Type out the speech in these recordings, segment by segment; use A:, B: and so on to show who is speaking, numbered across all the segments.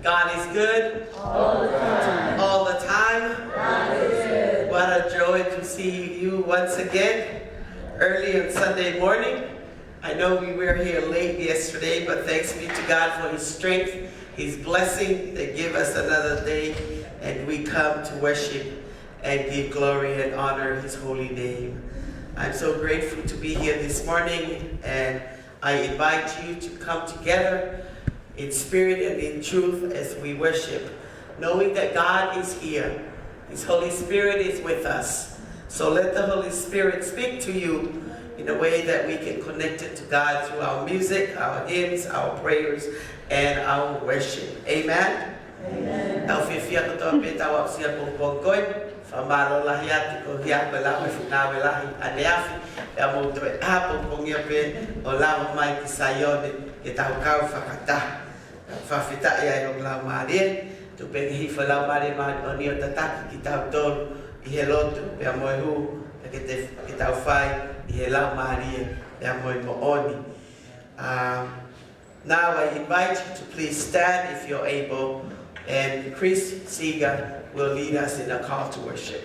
A: God is good.
B: All the time.
A: All the time.
B: God is good.
A: What a joy to see you once again early on Sunday morning. I know we were here late yesterday, but thanks be to God for His strength, His blessing that give us another day, and we come to worship and give glory and honor His holy name. I'm so grateful to be here this morning, and I invite you to come together in spirit and in truth as we worship, knowing that God is here. His Holy Spirit is with us. So let the Holy Spirit speak to you in a way that we can connect it to God through our music, our hymns, our prayers, and our worship. Amen? Amen. Fafita ya yung lamarin tu pengi falau mari man onio tataki kita tol ihelotu ya moihu kita fai ihelau mari ya moi mooni. Now I invite you to please stand if you're able, and Chris Seeger will lead us in a call to worship.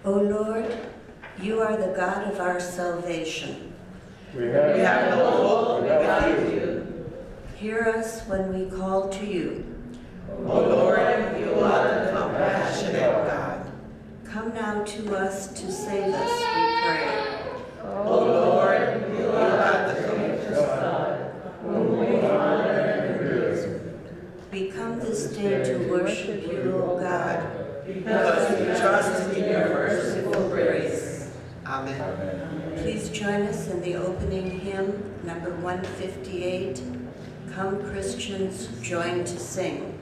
B: O Lord, you are the God of our salvation.
C: We have no hope without
B: you. Hear us when we call to you.
A: O Lord, you are the compassionate God.
B: Come now to us to save us, we pray.
A: O Lord, you are the gracious God, whom we honor and praise.
B: We come this day to worship you, O God,
A: because we trust in your merciful grace. Amen.
B: Please join us in the opening hymn, number 158, Come Christians, Join to Sing.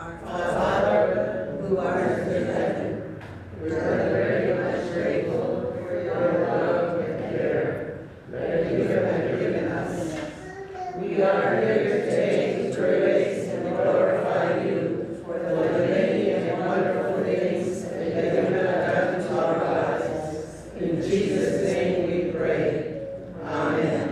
B: Our
D: Father, who art in heaven, we are very much grateful for your love and care that you have given us. We are here today to praise and glorify you for the many and wonderful things that you have done to our lives. In Jesus' name we pray. Amen.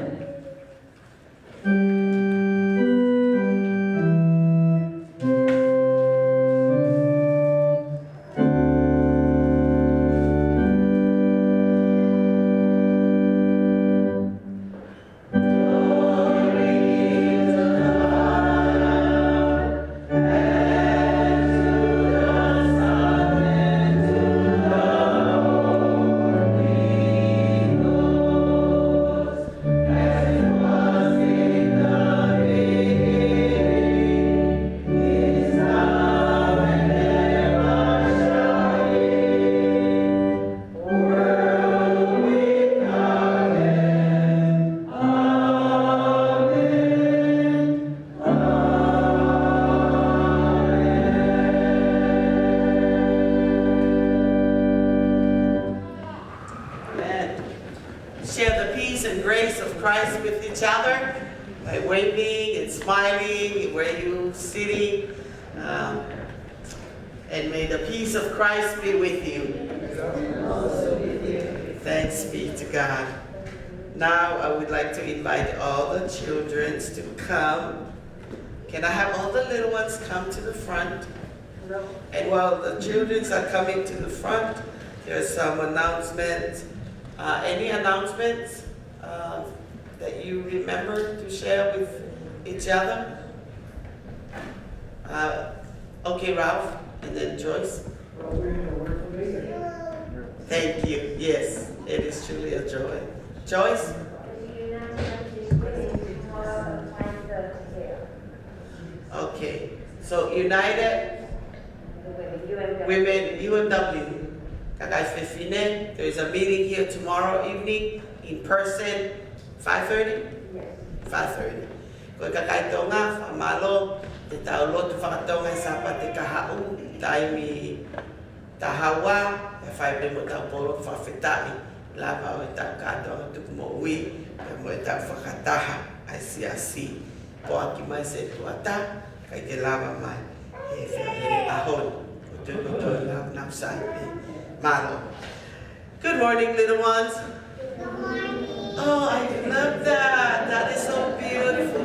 A: Share the peace and grace of Christ with each other by waving and smiling where you're sitting. And may the peace of Christ be with you. Thanks be to God. Now I would like to invite all the children to come. Can I have all the little ones come to the front? And while the children are coming to the front, there's some announcements. Any announcements that you remember to share with each other? Okay, Ralph, and then Joyce. Thank you. Yes, it is truly a joy. Joyce? Okay, so United Women UMW. There is a meeting here tomorrow evening in person, 5:30? Yes. 5:30. Kung kakaitonga, famalo, te taulot whakatonga sa pati kahau, taimi tahawa, e whai me mo tau polo whawhetai, lava o e tau kātonga tuku mo ui, e mo e tau whakataha, ICRC. Po aki mai se tuata, kai te lava mai, e whiawhere ahon, o tuku tui lau napsai pe. Malo. Good morning, little ones.
D: Good morning.
A: Oh, I love that. That is so beautiful.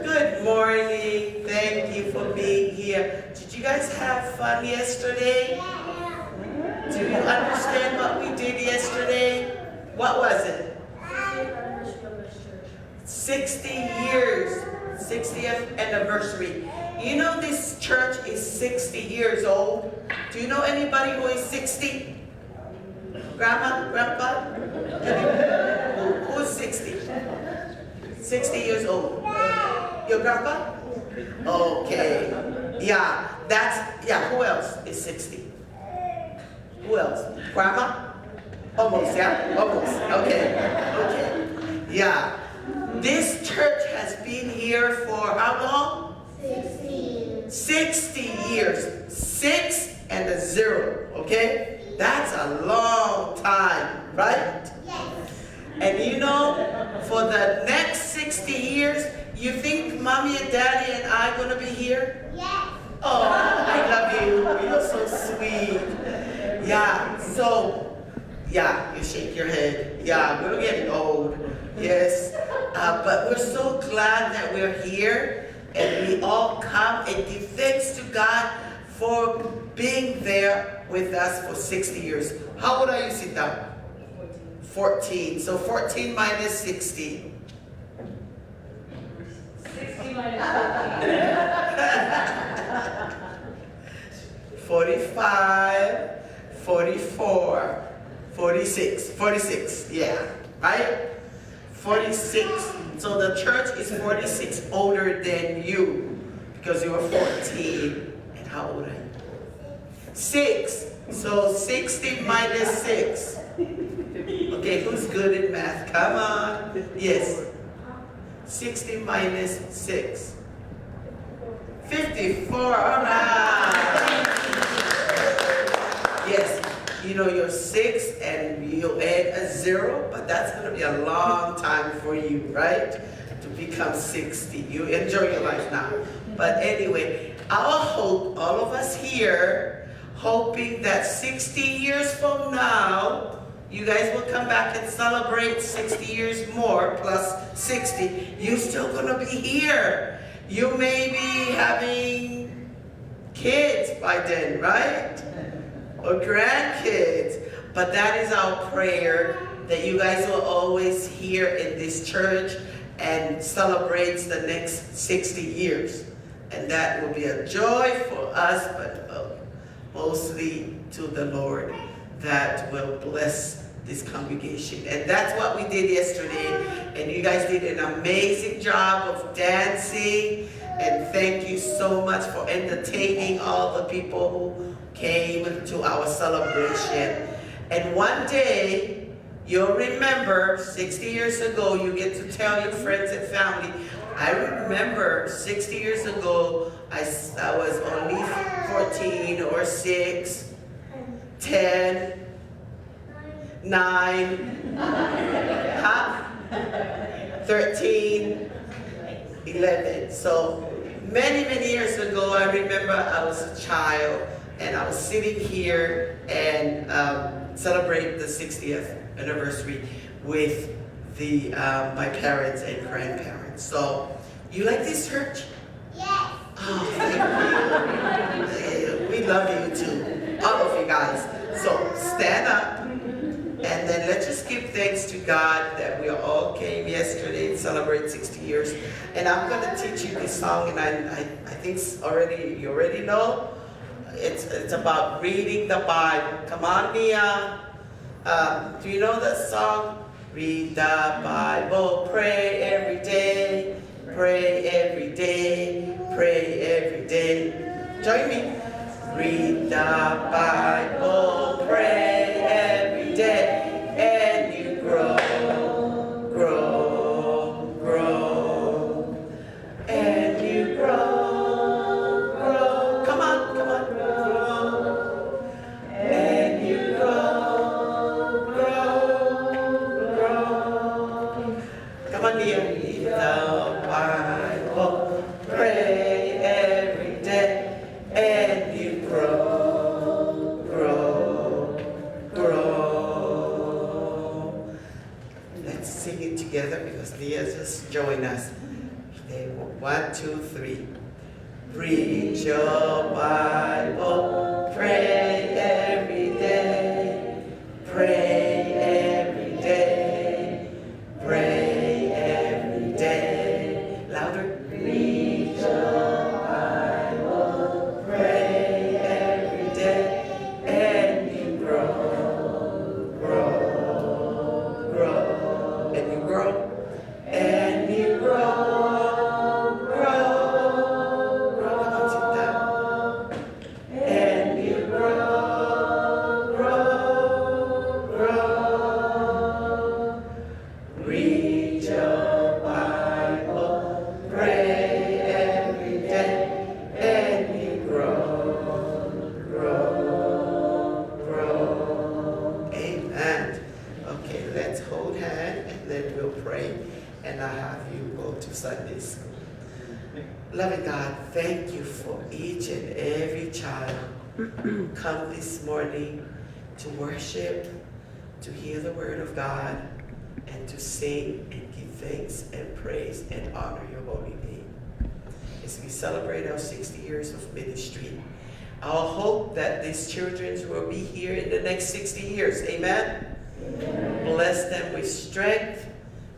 A: Good morning. Thank you for being here. Did you guys have fun yesterday? Do you understand what we did yesterday? What was it? 60 years. 60th anniversary. You know this church is 60 years old. Do you know anybody who is 60? Grandma? Grandpa? Who is 60? 60 years old. Your grandpa? Okay. Yeah, who else is 60? Who else? Grandma? Almost, yeah? Almost. Okay. Yeah. This church has been here for how long? 60 years. 6 and a 0, okay? That's a long time, right?
D: Yes.
A: And you know, for the next 60 years, you think Mommy and Daddy and I gonna be here?
D: Yes.
A: Oh, I love you. You're so sweet. Yeah, so, yeah, you shake your head. Yeah, we're getting old. Yes. But we're so glad that we're here and we all come and give thanks to God for being there with us for 60 years. How old are you, Sita? 14. So 14 minus 60.
E: 60 minus
A: 45, 44, 46, yeah, right? 46, so the church is 46 older than you because you were 14. And how old are you? 6, so 60 minus 6. Okay, who's good at math? Come on. Yes. 60 minus 6. 54, all right. Yes, you know, you're 6 and you'll add a 0, but that's going to be a long time for you, right? To become 60. You enjoy your life now. But anyway, our hope, all of us here, hoping that 60 years from now, you guys will come back and celebrate 60 years more plus 60. You're still going to be here. You may be having kids by then, right? Or grandkids. But that is our prayer, that you guys will always here in this church and celebrate the next 60 years. And that will be a joy for us, but mostly to the Lord, that will bless this congregation. And that's what we did yesterday. And you guys did an amazing job of dancing. And thank you so much for entertaining all the people who came to our celebration. And one day, you'll remember 60 years ago, you get to tell your friends and family, I remember 60 years ago, I was only 14 or 6, 10, 9, 13, 11. So many years ago, I remember I was a child and I was sitting here and celebrate the 60th anniversary with my parents and grandparents. So, you like this church?
D: Yes.
A: Oh, thank you. We love you too, all of you guys. So, stand up and then let's just give thanks to God that we all came yesterday to celebrate 60 years. And I'm going to teach you this song, and I think you already know. It's about reading the Bible. Come on, Nia. Do you know that song? Read the Bible, pray every day, pray every day, pray every day. Join me. Read the Bible, pray every day, and you grow, grow, grow, and you grow, grow. Come on, grow, and you grow, grow. Come on, dear. Read the Bible, pray every day, and you grow, grow, grow. Let's sing it together because Leah just joined us. Okay, 1, 2, 3. Read your Bible, pray every day, pray every day, pray every day. Louder. Read your Bible, pray every day, and you grow, grow, grow, and you grow, and you grow, grow, grow. Come on, sit down. And you grow, grow, grow. Read your Bible, pray every day, and you grow, grow, grow. Amen. Okay, let's hold hands and then we'll pray, and I'll have you go to Sunday school. Loving God, thank you for each and every child come this morning to worship, to hear the word of God, and to sing and give thanks and praise and honor your holy name. As we celebrate our 60 years of ministry, our hope that these children will be here in the next 60 years. Amen? Amen. Bless them with strength,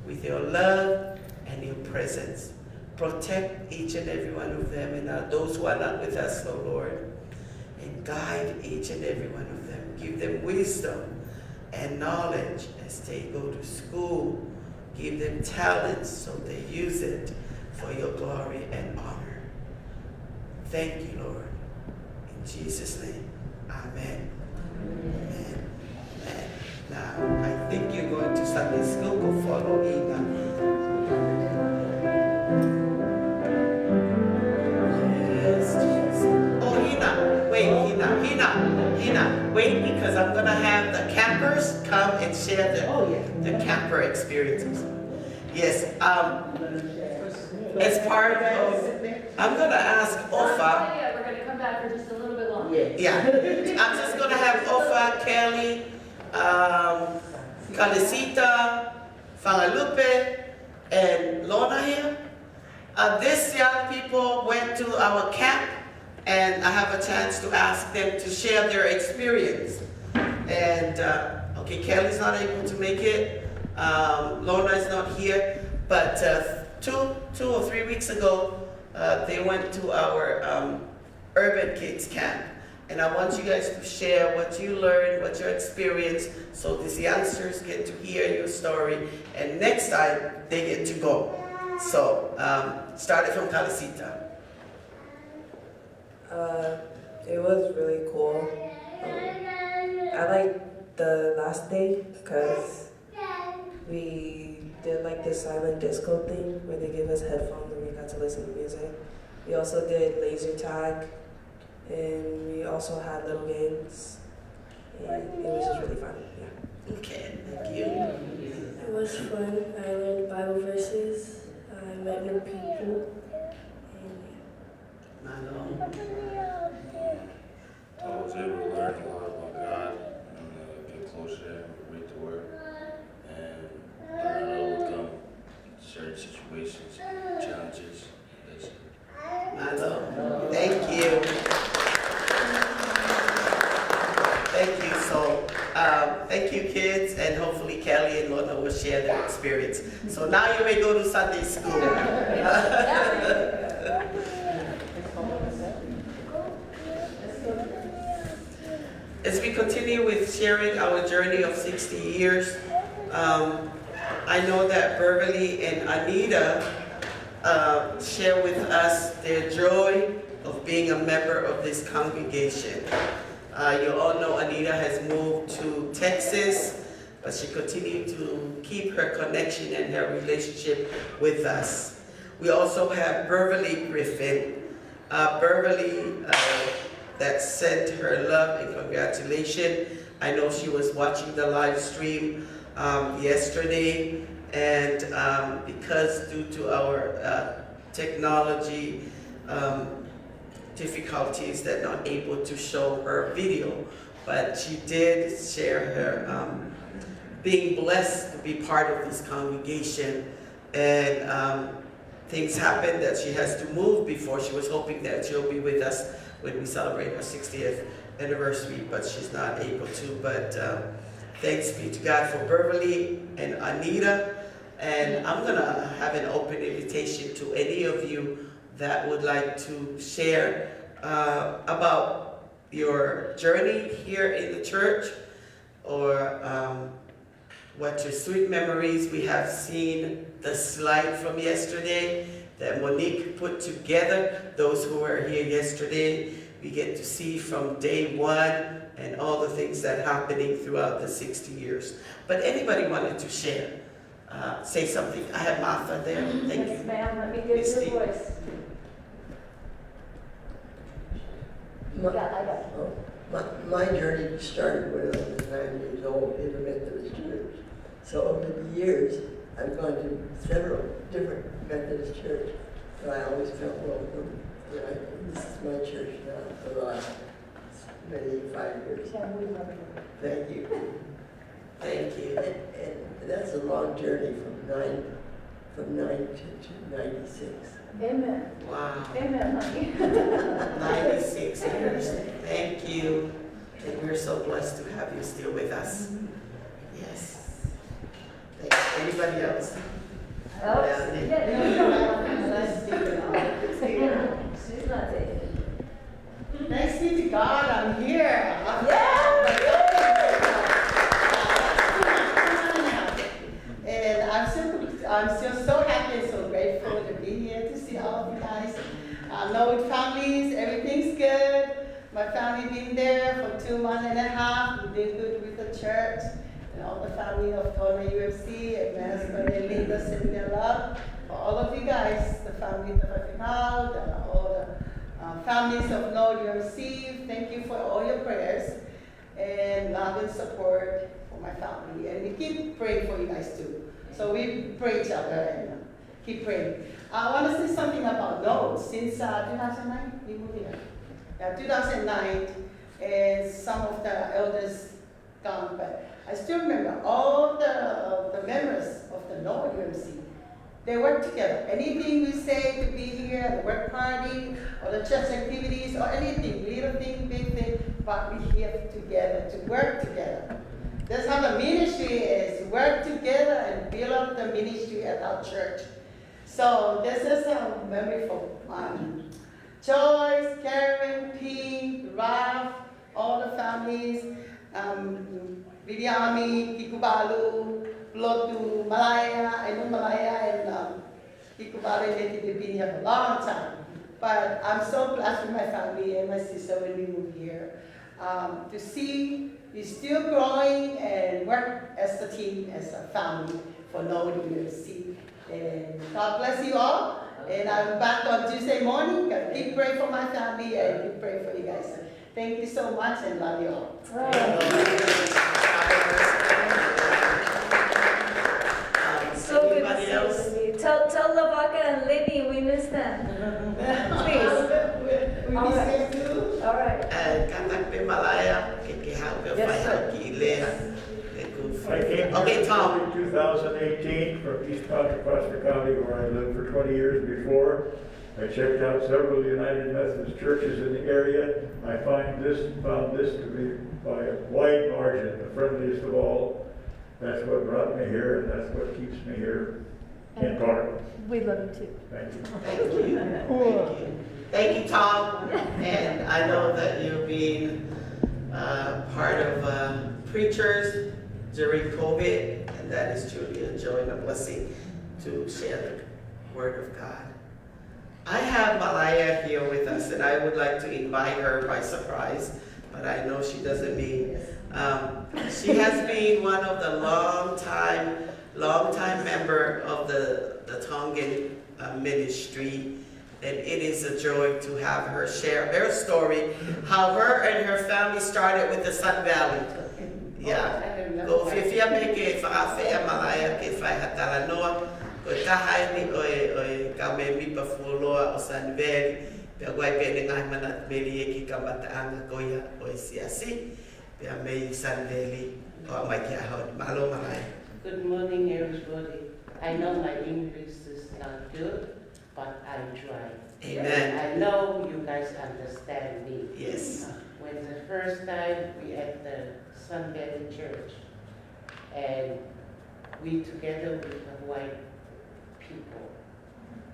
A: with your love and your presence. Protect each and every one of them and those who are not with us, oh Lord. And guide each and every one of them. Give them wisdom and knowledge as they go to school. Give them talents so they use it for your glory and honor. Thank you, Lord. In Jesus' name, amen. Amen. Amen. Now, I think you're going to Sunday school. Go follow Ina. wait because I'm gonna have the campers come and share the camper experiences. Yes, as part of, I'm gonna ask Ofa.
E: Yeah, we're gonna come back for just a little bit longer.
A: Yeah, I'm just gonna have Ofa, Kelly, Kalisita, Fangalupe, and Lorna here. These young people went to our camp, and I have a chance to ask them to share their experience. And, okay, Kelly's not able to make it, Lorna is not here, but two or 3 weeks ago, they went to our urban kids camp. And I want you guys to share what you learned, what your experience, so these youngsters get to hear your story, and next time they get to go. So, started from Kalisita.
F: It was really cool. I liked the last day because we did like this silent disco thing where they gave us headphones and we got to listen to music. We also did laser tag and we also had little games and it was just really fun. Yeah.
A: Okay, thank you.
G: It was fun. I learned Bible verses. I met new people.
A: Malo.
C: I was able to learn a lot about God and get closer and read the Word and learn how to overcome certain situations, challenges. That's it.
A: Malo. Thank you. Thank you. So, thank you, kids, and hopefully Kelly and Lorna will share their experience. So now you may go to Sunday school. As we continue with sharing our journey of 60 years, I know that Beverly and Anita share with us their joy of being a member of this congregation. You all know Anita has moved to Texas, but she continued to keep her connection and her relationship with us. We also have Beverly Griffin. Beverly that sent her love and congratulations. I know she was watching the live stream yesterday, and because due to our technology difficulties, that not able to show her video, but she did share her being blessed to be part of this congregation, and things happened that she has to move before. She was hoping that she'll be with us when we celebrate our 60th anniversary, but she's not able to. But thanks be to God for Beverly and Anita. And I'm gonna have an open invitation to any of you that would like to share about your journey here in the church, or what your sweet memories. We have seen the slide from yesterday that Monique put together. Those who were here yesterday, we get to see from day one and all the things that are happening throughout the 60 years. But anybody wanted to share, say something. I have Martha there. Thank you.
E: Yes, ma'am, let me get
A: Misty.
E: your voice.
D: My journey started when I was 9 years old in the Methodist Church. So over the years, I've gone to several different Methodist churches, but I always felt welcome. This is my church now for the last many 5 years. Thank you.
A: Thank you.
D: And that's a long journey from 9 to 96.
E: Amen.
A: Wow.
E: Amen, honey.
A: 96 years. Thank you. And we're so blessed to have you still with us. Yes. Thanks. Anybody else?
E: Oh,
A: Down there.
E: she's not taking it.
H: Thanks be to God, I'm here. And I'm still so happy and so grateful to be here to see all of you guys. I know with families, everything's good. My family been there for 2 months and a half. We did good with the church and all the family of Tongan UMC, Advanced by their leaders and their love. For all of you guys, the family of Afinal, all the families of Nord UMC, thank you for all your prayers. and love and support for my family. And we keep praying for you guys too. So we pray each other and keep praying. I want to say something about notes. Since 2009, we moved here. 2009, and some of the elders gone, but I still remember all the members of the Nova UMC. They work together. Anything we say to be here, the work party, or the church activities, or anything, little thing, big thing, but we here together, to work together. That's how the ministry is, work together and build up the ministry at our church. So this is a memory for Joyce, Karen, P, Ralph, all the families, Vidyami, Kikubalu, Lotu, Malaya, I know Malaya and Kikubalu and they've been here for a long time. But I'm so blessed with my family and my sister when we moved here. To see you still growing and work as a team, as a family for Nova UMC. And God bless you all. And I'm back on Tuesday morning. Keep praying for my family and keep praying for you guys. Thank you so much and love you all.
E: So good to
A: Anybody
E: see
A: else?
E: you. Tell Lavaka and Libby we miss them. Please.
H: We
E: All
H: miss
E: right.
H: you too.
E: All right.
A: Katak pe Malaya, kikihau
E: Yes, sir.
I: I came
A: Okay,
I: here
A: Tom.
I: in 2018 from East Contra Costa County, where I lived for 20 years before. I checked out several United Methodist churches in the area. I found this to be by a wide margin the friendliest of all. That's what brought me here, and that's what keeps me here in part.
E: We love you too.
I: Thank you.
A: Thank you. Thank you. Thank you, Tom. And I know that you've been part of preachers during COVID, and that is truly a joy and a blessing to share the word of God. I have Malaya here with us, and I would like to invite her by surprise, but I know she doesn't mean. She has been one of the long-time member of the Tongan ministry, and it is a joy to have her share her story, how her and her family started with the Sun Valley. Yeah. Go fifia me ke whakawhea Malaya ke whai hatala noa, ko tahai ni oi ka me mi pa fuloa o Sun Valley, pe wai pe ne ngai mana meri e ki ka mataanga ko ia oi siasi, pe me Sun Valley o mai ki ahau malo Malaya.
J: Good morning, everybody. I know my English is not good, but I try.
A: Amen.
J: I know you guys understand me.
A: Yes.
J: When the first time we at the Sun Valley Church, and we together with the white people,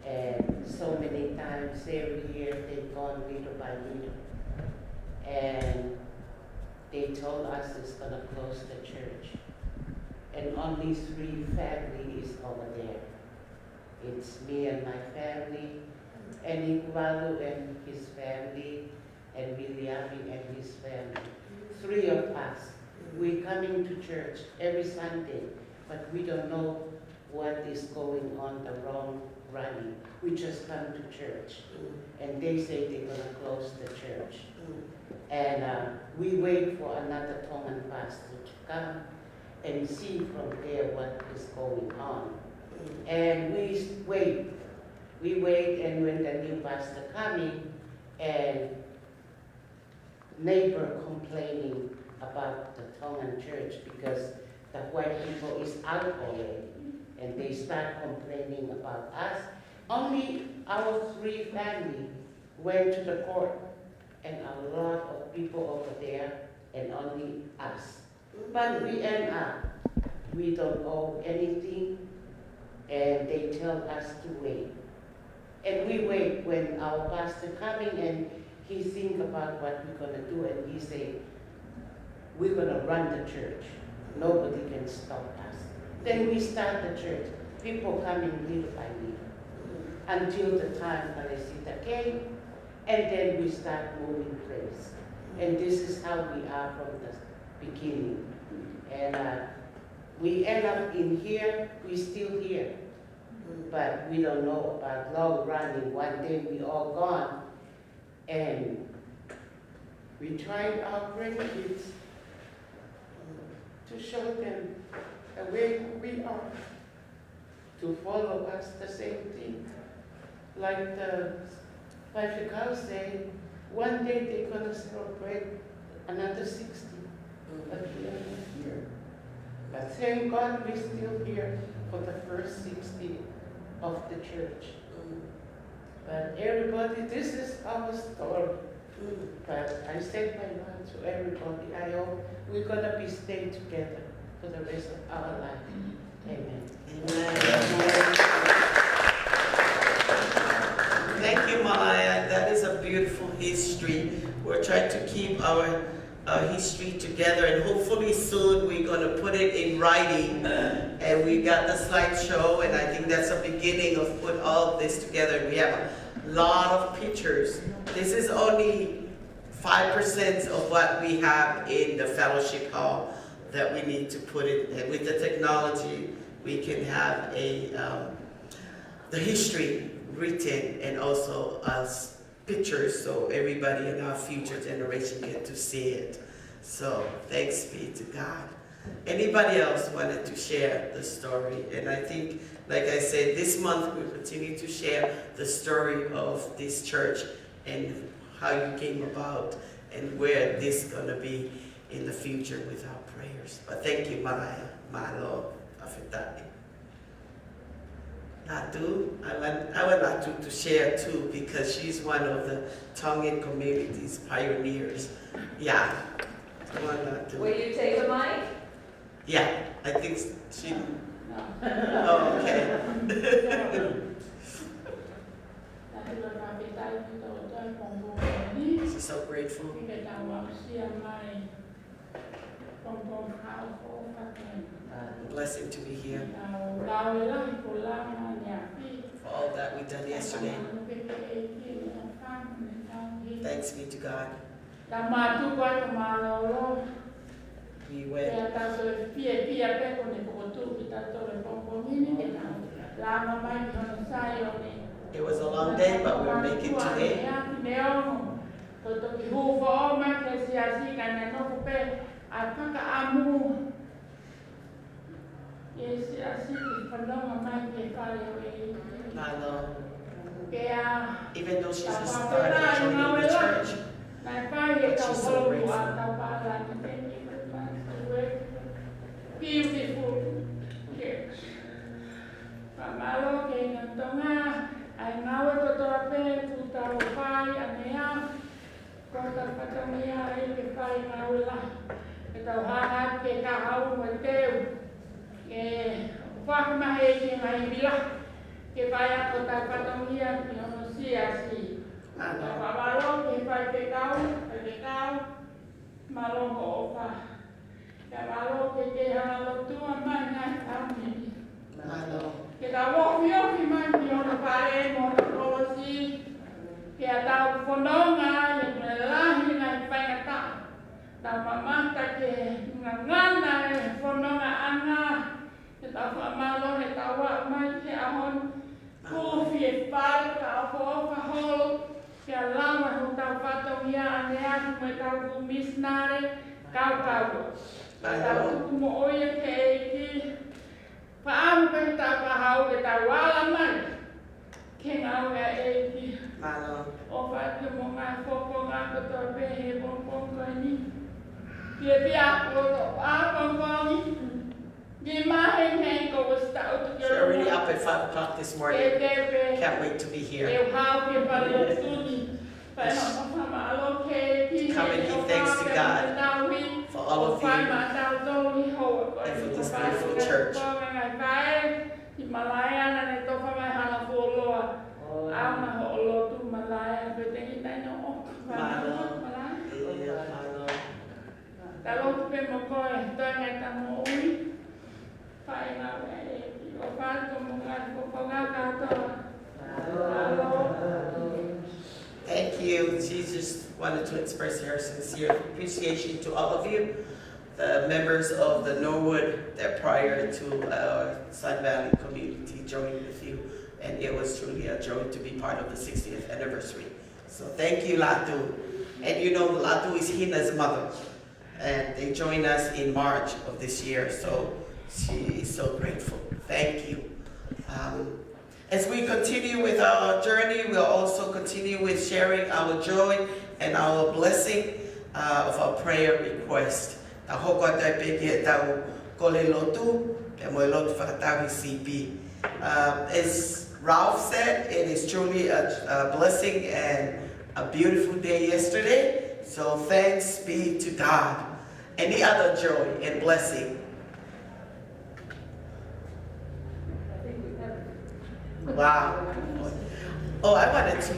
J: and so many times every year they've gone little by little, and they told us it's gonna close the church, and only 3 families over there. It's me and my family, and Igualu and his family, and Williami and his family. 3 of us. We coming to church every Sunday, but we don't know what is going on, the wrong running. We just come to church, and they say they're gonna close the church. And we wait for another Tongan pastor to come and see from there what is going on. And we wait, and when the new pastor coming, and neighbor complaining about the Tongan church because the white people is out already, and they start complaining about us. Only our 3 family went to the court, and a lot of people over there, and only us. But we end up, we don't owe anything, and they tell us to wait. And we wait when our pastor coming, and he think about what we're gonna do, and he say, we're gonna run the church. Nobody can stop us. Then we start the church. People coming little by little, until the time Palestina came, and then we start moving place. And this is how we are from the beginning. And we end up in here, we still here. But we don't know about long running. One day we all gone, and we tried our grandkids, to show them the way we are, to follow us the same thing. Like the girls say, one day they're going to celebrate another 60 at the end of the year. But thank God we're still here for the first 60 of the church. But everybody, this is our story. But I said my mind to everybody, I hope we're going to be staying together for the rest of our life. Amen.
A: Amen. Thank you, Malaya. That is a beautiful history. We're trying to keep our history together, and hopefully soon we're going to put it in writing. And we got the slideshow, and I think that's a beginning of put all of this together. We have a lot of pictures. This is only 5% of what we have in the fellowship hall that we need to put it. And with the technology, we can have the history written and also pictures, so everybody in our future generation get to see it. So thanks be to God. Anybody else wanted to share the story? And I think, like I said, this month we continue to share the story of this church and how you came about and where this is going to be in the future with our prayers. But thank you, Malaya, Malo, Afetati. Natu, I want Natu to share too, because she's one of the Tongan community's pioneers. Yeah. Come on, Natu.
E: Will you take the mic?
A: Yeah, I think she. Oh, okay. She's so grateful. Blessing to be here. For all that we done yesterday. Thanks be to God. We went. It was a long day, but we'll make it today. Malo. Even though she's just started joining the church, but she's so grateful.
D: Beautiful church. Pamalo kay nantonga ay ngawe ko tope puta pai anea kota patamia ay ke pai ngaula eta hahat ke kahau mateu ke fak mahe ke ngai bila ke pai kota patamia ke ono siasi pamalo ke pai ke kau malo ko opa. Malo que te halo tu amana kami. Malo. Que da wo fio fi man yo no pare mo no si. Que ada fononga y la hina paita. Da mama ta que ngana fononga ana. Que da malo que da wa mai que ahon ku fi par ka fo fa hol. Que ala wa ta pato ya ane me ta ku misnare kau. Tahu mo oye ke paham kan tak pahau ke tawala man ke ngau ya eki malo obat ke mo ngai fopo ngai ke torpe he bong ko ni ke pia ko bong ni di ma he ko was ta ut ke
A: already up at 5 o'clock this morning. Can't wait to be here.
D: How ke palu suni pa no malo ke
A: Come and give thanks to God for all of you and for this beautiful church. Thank you. Jesus wanted to express her sincere appreciation to all of you, the members of the Norwood that prior to our Sun Valley community joined with you, and it was truly a joy to be part of the 60th anniversary. So thank you, Latu. And you know, Latu is Hina's mother. and they joined us in March of this year, so she is so grateful. Thank you. As we continue with our journey, we'll also continue with sharing our joy and our blessing of our prayer request. As Ralph said, it is truly a blessing and a beautiful day yesterday, so thanks be to God. Any other joy and blessing? Wow. Oh, I wanted to,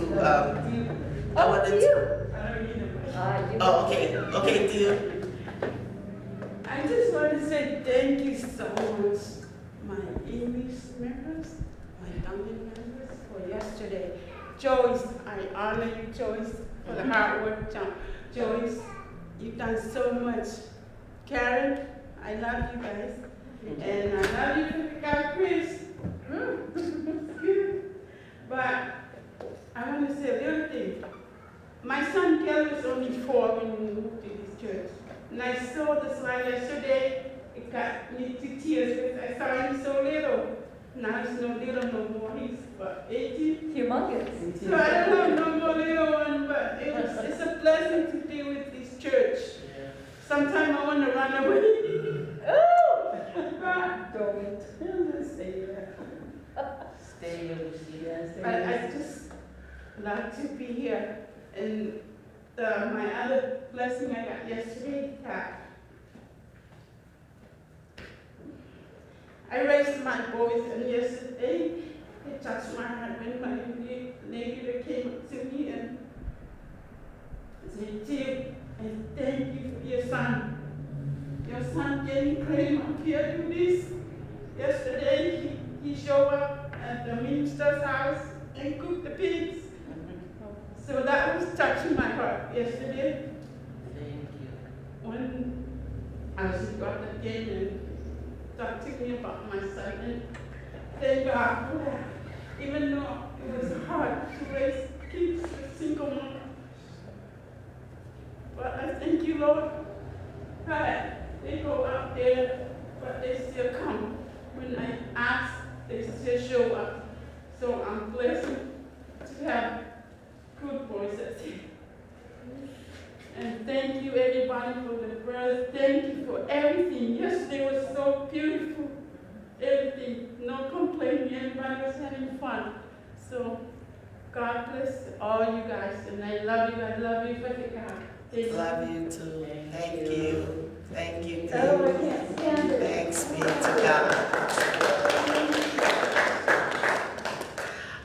A: oh, okay. Okay, dear.
D: I just want to say thank you so much, my English members, my Tongan members, for yesterday. Joyce, I honor you, Joyce, for the hard work. Joyce, you've done so much. Karen, I love you guys. And I love you, God, Chris. But I want to say a little thing. My son Kelly was only 4 when we moved to this church. And I saw the slide yesterday, it got me to tears because I saw him so little. Now he's no little no more, he's what, 18?
E: Humongous.
D: So I don't have no more little one, but it's a blessing to be with this church. Sometimes I want to run away. Oh! But don't say that.
J: Stay here, Lucia.
D: I just love to be here. And my other blessing I got yesterday, I raised my boys, and yesterday it touched my heart when my neighbor came up to me and said, Tim, and thank you for your son. Your son getting claim up here to this. Yesterday he showed up at the minister's house and cooked the pigs. So that was touching my heart yesterday.
J: Thank you.
D: When I was got again and talked to me about my son, and thank God for that. Even though it was hard to raise kids with single mom. But I thank you, Lord, that they go out there, but they still come. When I ask, they still show up. So I'm blessed to have good boys at sea. And thank you everybody for the prayers. Thank you for everything. Yesterday was so beautiful. Everything, no complaining. Everybody was having fun. So God bless all you guys. And I love you. I love you, Father God. Thank you.
A: Love you too. Thank you. Thank you.
E: Oh, I can't stand it.
A: Thanks be to God.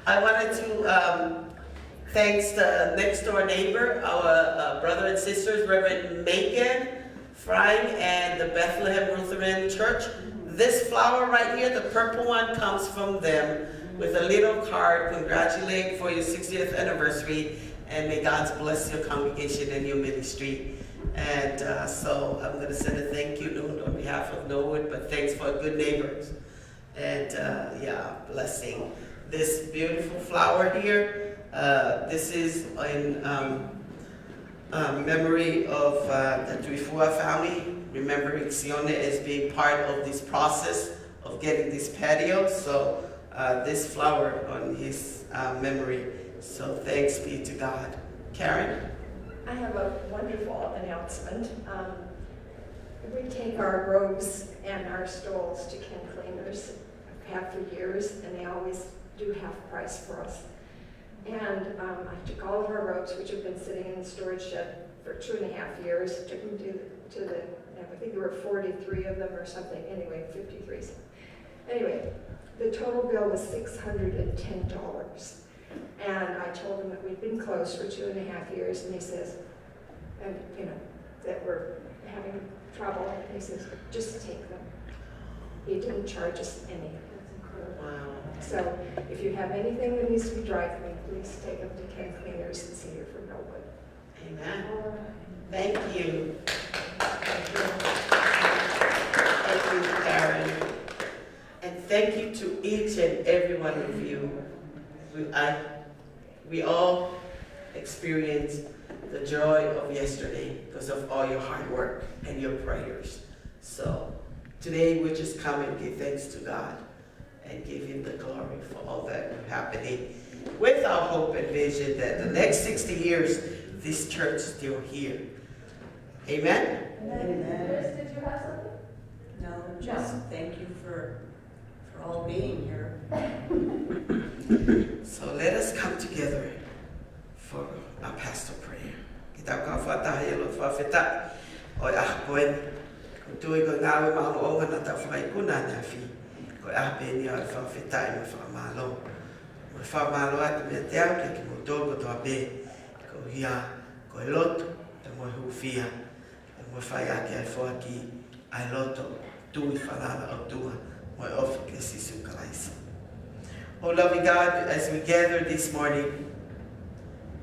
A: I wanted to thanks the next door neighbor, our brother and sisters, Reverend Macon, Frank, and the Bethlehem Lutheran Church. This flower right here, the purple one, comes from them with a little card congratulating for your 60th anniversary, and may God bless your congregation and your ministry. And so I'm going to send a thank you note on behalf of Norwood, but thanks for good neighbors. And yeah, blessing. This beautiful flower here, this is in memory of the Tuifua family, remembering Sione as being part of this process of getting this patio. So this flower on his memory. So thanks be to God. Karen?
K: I have a wonderful announcement. We take our robes and our stoles to Ken Cleaners. I've had for years, and they always do half price for us. And I took all of our robes, which have been sitting in the storage shed for 2.5 years, took them to the I think there were 43 of them or something, anyway, 53. Anyway, the total bill was $610. And I told them that we'd been closed for 2.5 years, and he says, and you know, that we're having trouble, and he says, just take them. He didn't charge us any. That's incredible.
A: Wow.
K: So if you have anything that needs to be dry cleaned, please take them to Ken Cleaners and see you for Millwood.
A: Amen. Thank you. Thank you, Karen. And thank you to each and every one of you. We all experience the joy of yesterday because of all your hard work and your prayers. So today we just come and give thanks to God and give him the glory for all that happening with our hope and vision that the next 60 years, this church is still here. Amen?
E: Amen. Chris, did you have something?
B: No, just thank you for all being here.
A: So let us come together for our pastoral prayer. Kita ka fata yelo fa feta o ahwen tu ko ngawe ma o ngana ta fa kuna na fi ko ahbe ni fa feta mo fa malo mo fa malo at me te ke mo do ko to abe ko hia ko lot te mo hu fia mo fa ya ke fo aki ai loto tu fa la o tu mo of ke sisu Christ. Oh loving God, as we gather this morning,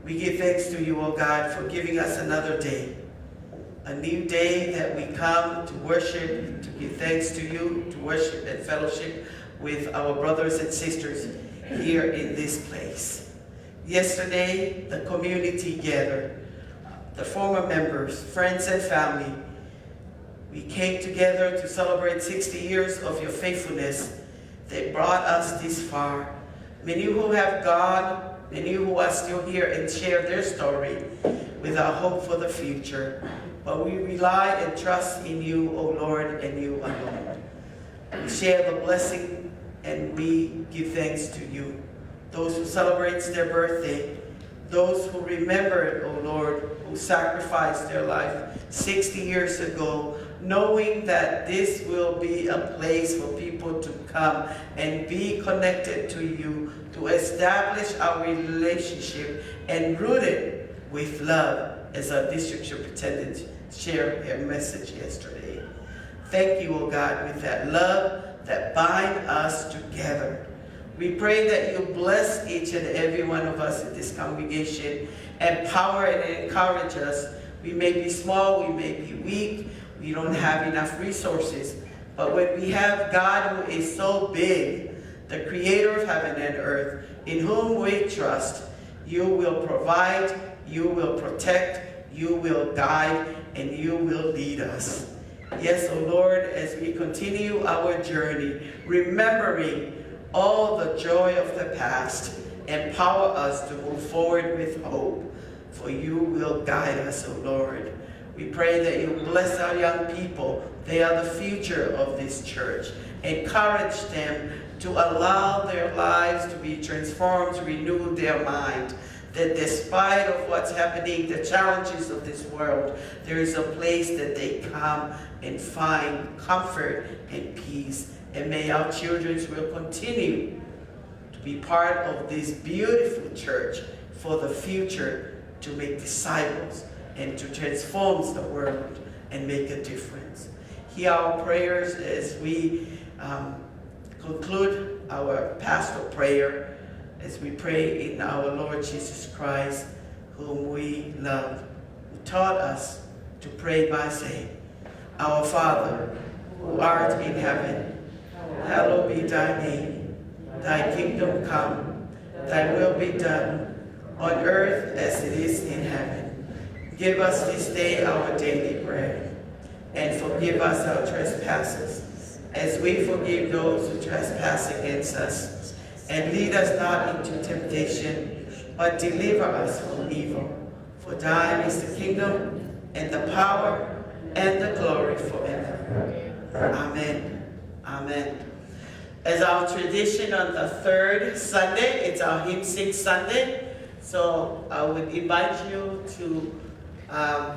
A: we give thanks to you, O God, for giving us another day. A new day that we come to worship, to give thanks to you, to worship and fellowship with our brothers and sisters here in this place. Yesterday, the community gathered, the former members, friends and family. We came together to celebrate 60 years of your faithfulness that brought us this far. Many who have gone, many who are still here and share their story with our hope for the future. But we rely and trust in you, O Lord, and you alone. We share the blessing and we give thanks to you. Those who celebrate their birthday, those who remember, O Lord, who sacrificed their life 60 years ago, knowing that this will be a place for people to come and be connected to you, to establish our relationship and rooted with love, as our district superintendent shared her message yesterday. Thank you, O God, with that love that binds us together. We pray that you bless each and every one of us in this congregation, empower and encourage us. We may be small, we may be weak, we don't have enough resources, but when we have God who is so big, the creator of heaven and earth, in whom we trust, you will provide, you will protect, you will guide, and you will lead us. Yes, O Lord, as we continue our journey, remembering all the joy of the past, empower us to move forward with hope, for you will guide us, O Lord. We pray that you bless our young people. They are the future of this church. Encourage them to allow their lives to be transformed, to renew their mind, that despite of what's happening, the challenges of this world, there is a place that they come and find comfort and peace. And may our children will continue to be part of this beautiful church for the future, to make disciples and to transform the world and make a difference. Hear our prayers as we conclude our pastoral prayer, as we pray in our Lord Jesus Christ, whom we love, who taught us to pray by saying, Our Father, who art in heaven, hallowed be thy name. Thy kingdom come, thy will be done, on earth as it is in heaven. Give us this day our daily bread, and forgive us our trespasses, as we forgive those who trespass against us. And lead us not into temptation, but deliver us from evil. For thine is the kingdom, and the power, and the glory forever. Amen. Amen. As our tradition on the third Sunday, it's our Hymn Sing Sunday. So I would invite you to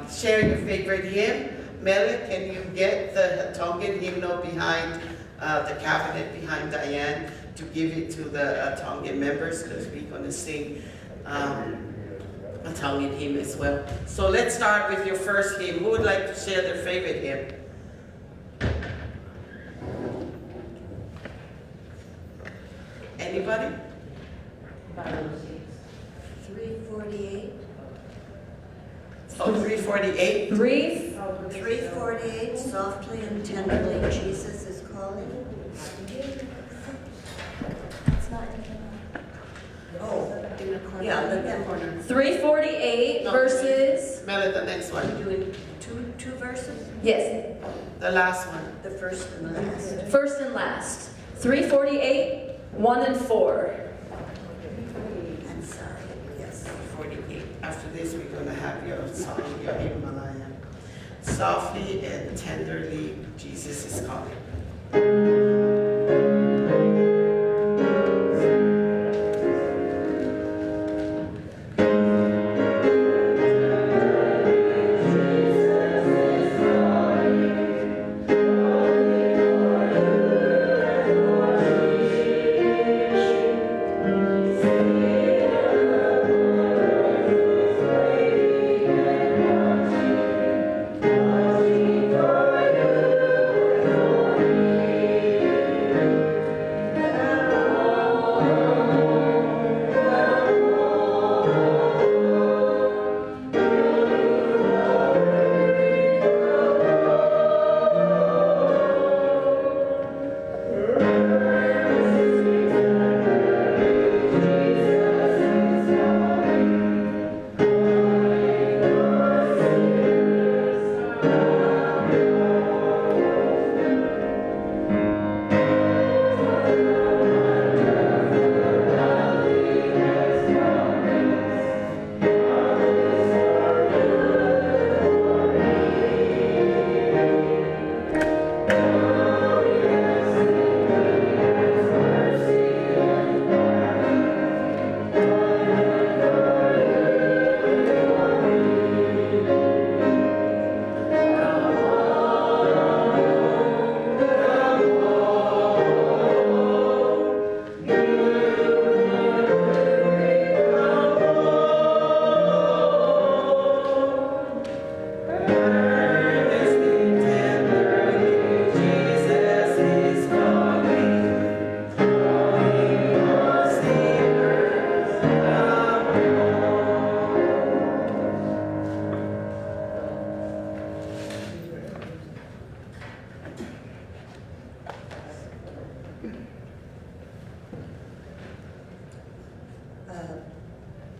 A: share your favorite hymn. Melly, can you get the Tongan hymnal behind the cabinet behind Diane to give it to the Tongan members, because we're going to sing a Tongan hymn as well. So let's start with your first hymn. Who would like to share their favorite hymn? Anybody?
B: 348.
A: Oh, 348?
B: 348, softly and tenderly, Jesus is calling.
E: It's not in the
B: Oh,
J: in the corner.
B: Yeah, look at corner.
L: 348
A: No.
L: verses.
A: Mel, the next one.
B: Doing two verses?
L: Yes,
A: The last one.
B: The first and the last.
L: first and last. 348, 1 and 4.
B: I'm sorry, yes.
A: 48. After this, we're going to have your song, your hymn, Malaya. Softly and tenderly, Jesus is calling.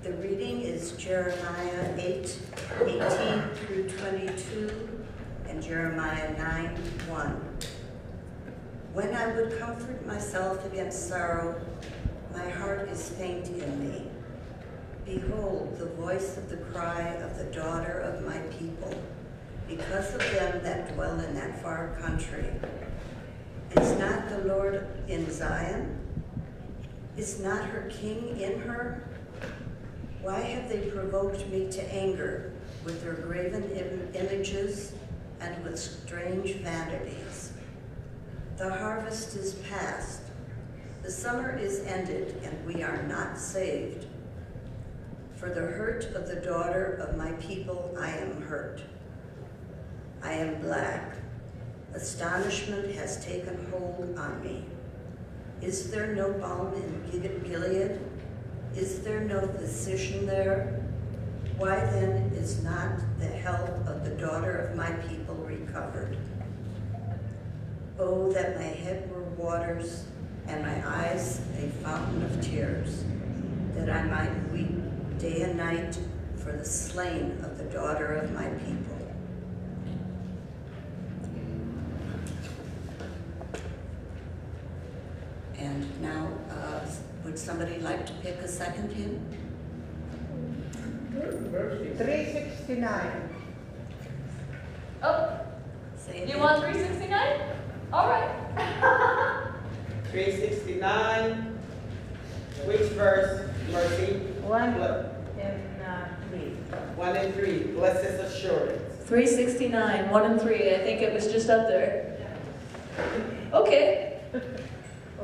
B: The reading is Jeremiah 8:18 through 22, and Jeremiah 9:1. When I would comfort myself against sorrow, my heart is faint in me. Behold, the voice of the cry of the daughter of my people, because of them that dwell in that far country. Is not the Lord in Zion? Is not her king in her? Why have they provoked me to anger with their graven images and with strange vanities? The harvest is past, the summer is ended, and we are not saved. For the hurt of the daughter of my people I am hurt. I am black. Astonishment has taken hold on me. Is there no balm in Gilead? Is there no physician there? Why then is not the health of the daughter of my people recovered? Oh, that my head were waters and my eyes a fountain of tears, that I might weep day and night for the slain of the daughter of my people. And now, would somebody like to pick a second hymn?
H: 369.
L: Oh,
B: Say it
L: you
B: again.
L: want 369? All right.
A: 369. Which verse, Mercy?
D: 1
A: What?
D: and 3.
A: 1 and 3. Blessed assurance.
L: 369, 1 and 3. I think it was just up there. Okay.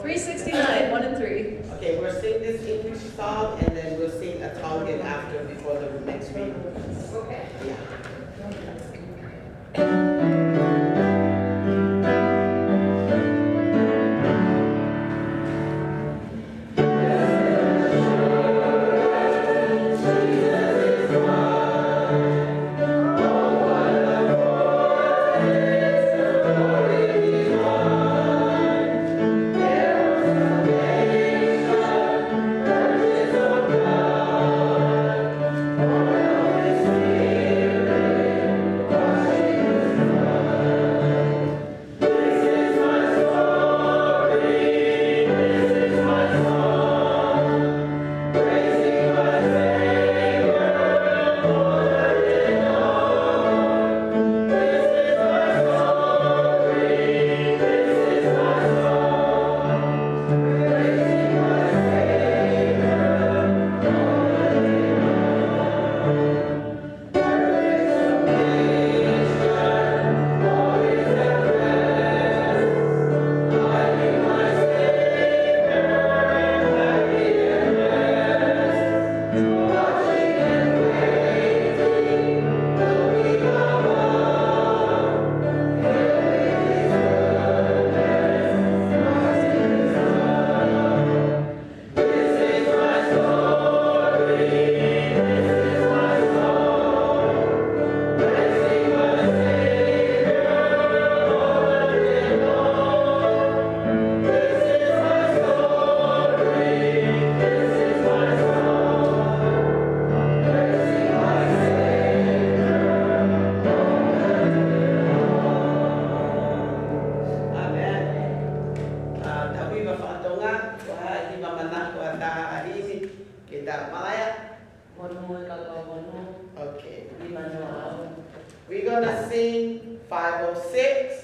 L: 369, 1 and 3.
A: Okay, we'll sing this English song and then we'll sing a Tongan after before the next reading.
L: Okay.
A: Yeah.
D: God.
A: We're gonna sing 506,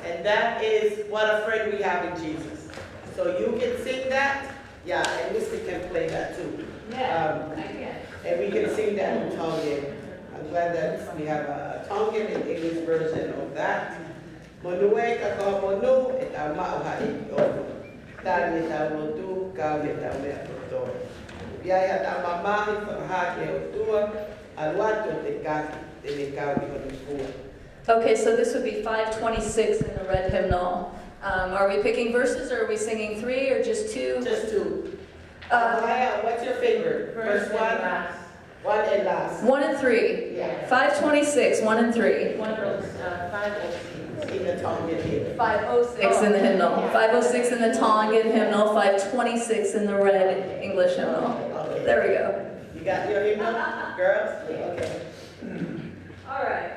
A: and that is What a Friend We Have in Jesus. So you can sing that, yeah, and Mr. can play that too.
L: Yeah, I can.
A: And we can sing that in Tongan. I'm glad that we have a Tongan and English version of that. Monu ka koha monu, e tau mauha i o. Tani e tau motu, kau e tau mea toto. Iai tau mamahi whakahaki e o tua, aluatu te kaki, te me kau i honi kua.
L: Okay, so this would be 526 in the red hymnal. Are we picking verses, or are we singing 3 or just 2?
A: Just 2. Maya, what's your favorite? First one?
J: Last.
A: 1 and last.
L: 1 and 3.
A: Yeah.
L: 526, 1 and 3.
J: 506.
A: In the Tongan here.
L: 506 in the hymnal. 506 in the Tongan hymnal. 526 in the red English hymnal.
A: Okay.
L: There we go.
A: You got your hymnal, girls? Okay.
L: All right.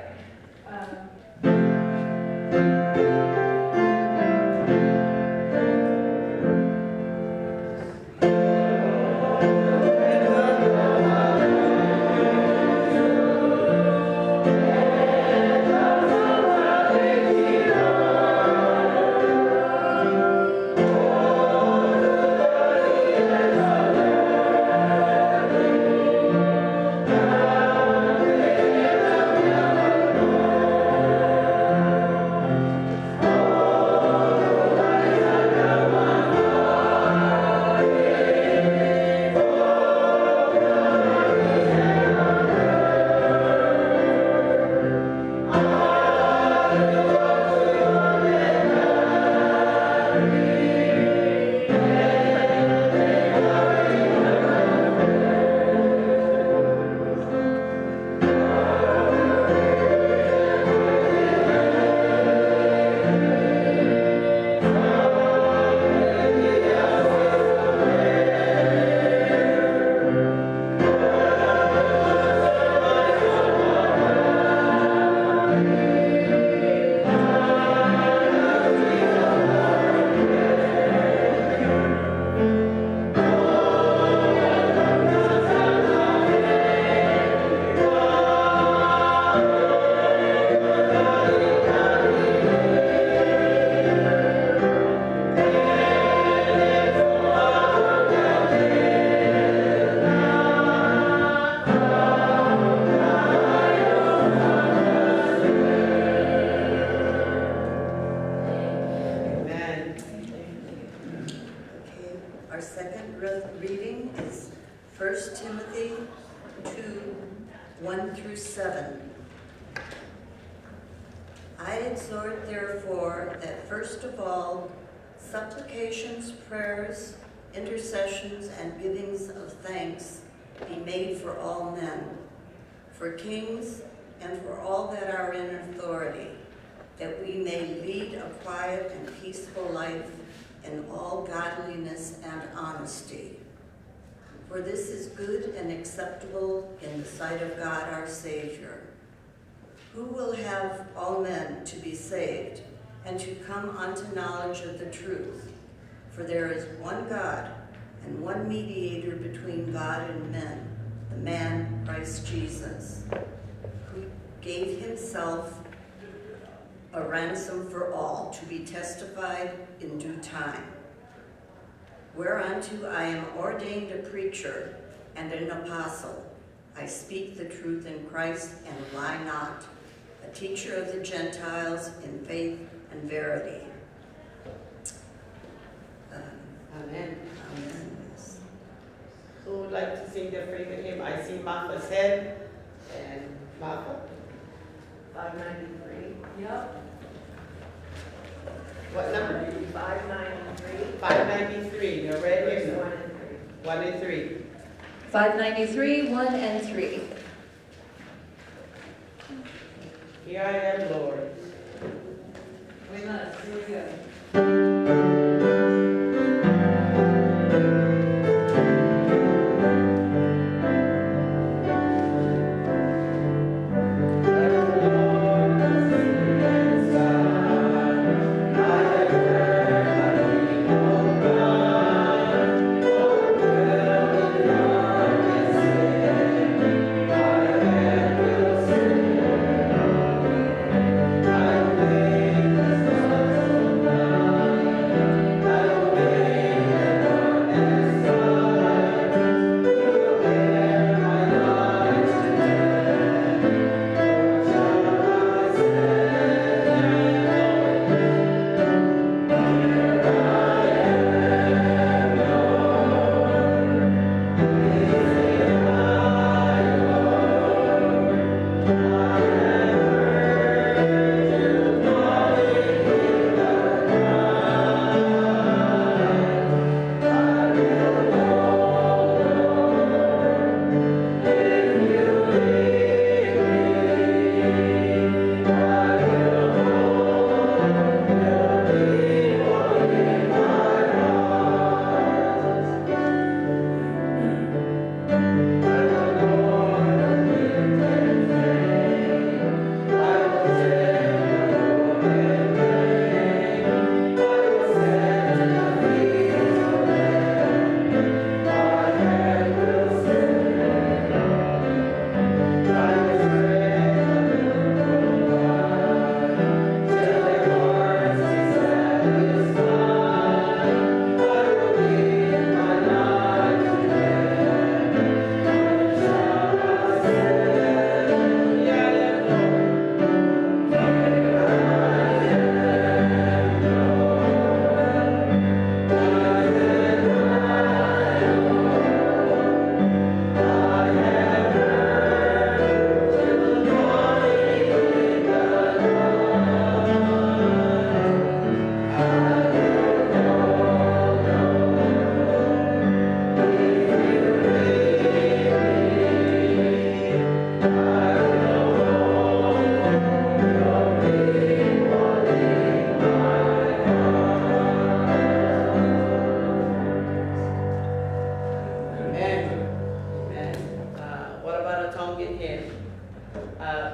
B: reading is 1 Timothy 2, 1 through 7. I exhort, therefore, that first of all, supplications, prayers, intercessions, and givings of thanks be made for all men, for kings, and for all that are in authority, that we may lead a quiet and peaceful life in all godliness and honesty. For this is good and acceptable in the sight of God our Savior, who will have all men to be saved and to come unto knowledge of the truth. For there is one God and one mediator between God and men, the man Christ Jesus, who gave himself a ransom for all, to be testified in due time. Whereunto I am ordained a preacher and an apostle. I speak the truth in Christ and lie not, a teacher of the Gentiles in faith and verity.
A: Amen.
B: Amen. Yes.
A: Who would like to sing their favorite hymn? I see Martha's head. And Martha?
J: 593.
L: Yep.
A: What number?
J: 593.
A: 593. You're ready?
J: Verse 1 and 3.
A: 1 and 3.
L: 593, 1 and 3.
A: Here I am, Lord.
L: We must. Here we go.
D: Thank you.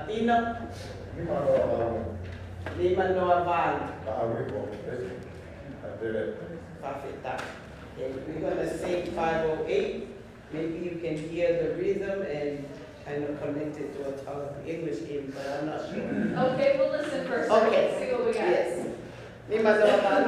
A: Tino. Lima Noa Van. Perfect. And we're gonna sing 508. Maybe you can hear the rhythm and kind of connect it to a Tongan English hymn, but I'm not sure.
L: Okay, we'll listen first.
A: Okay.
L: Let's see what we got.
A: Yes. Lima Noa Van.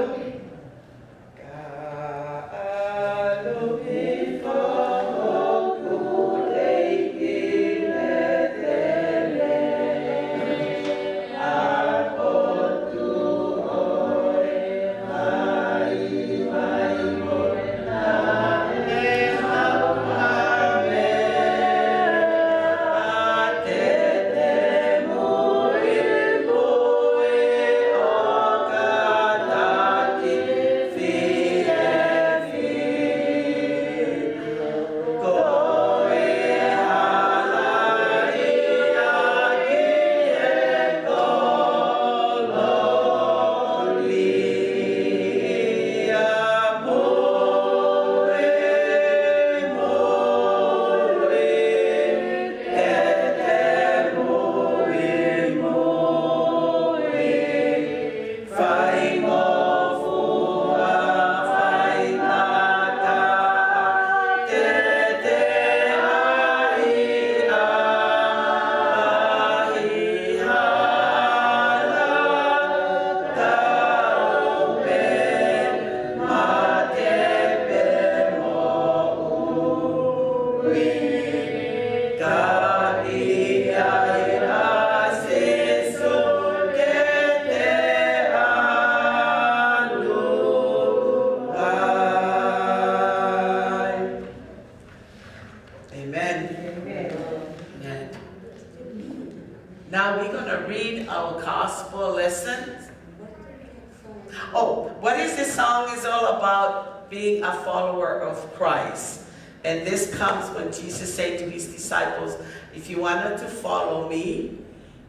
A: Now we're going to read our gospel lesson. Oh, what is this song is all about? Being a follower of Christ. And this comes when Jesus said to his disciples, if you wanted to follow me,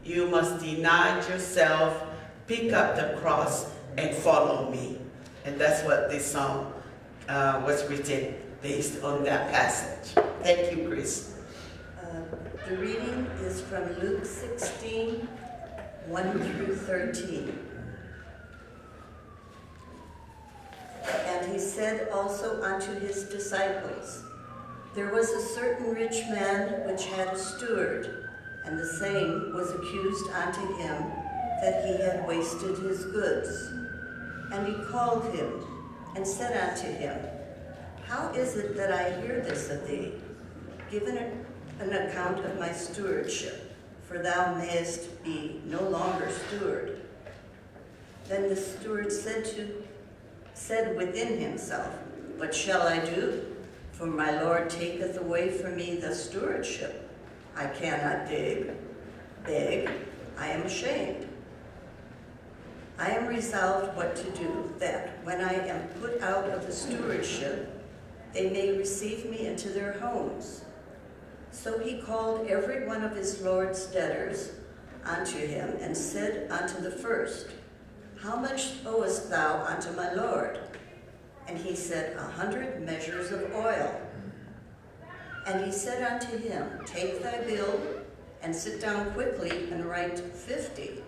A: you must deny yourself, pick up the cross, and follow me. And that's what this song was written based on that passage. Thank you, Chris.
B: The reading is from Luke 16, 1 through 13. And he said also unto his disciples, there was a certain rich man which had a steward, and the same was accused unto him that he had wasted his goods. And he called him, and said unto him, how is it that I hear this of thee? Give an account of my stewardship, for thou mayest be no longer steward. Then the steward said within himself, what shall I do? For my Lord taketh away from me the stewardship. I cannot beg, I am ashamed. I am resolved what to do, that when I am put out of the stewardship, they may receive me into their homes. So he called every one of his Lord's debtors unto him, and said unto the first, how much owest thou unto my Lord? And he said, 100 measures of oil. And he said unto him, take thy bill, and sit down quickly, and write 50.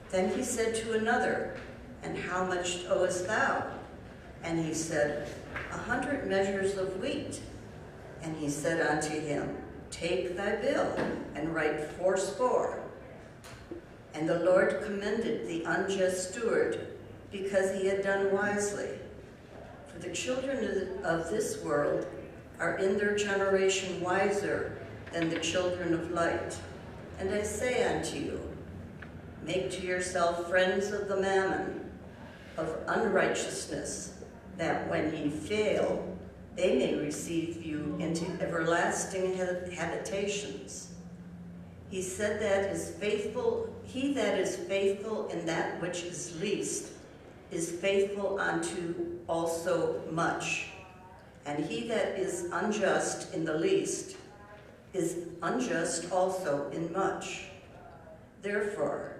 B: Then he said to another, and how much owest thou? And he said, 100 measures of wheat. And he said unto him, take thy bill, and write 80. And the Lord commended the unjust steward, because he had done wisely. For the children of this world are in their generation wiser than the children of light. And I say unto you, make to yourself friends of the mammon, of unrighteousness, that when ye fail, they may receive you into everlasting habitations. He said that he that is faithful in that which is least is faithful unto also much. And he that is unjust in the least is unjust also in much. Therefore,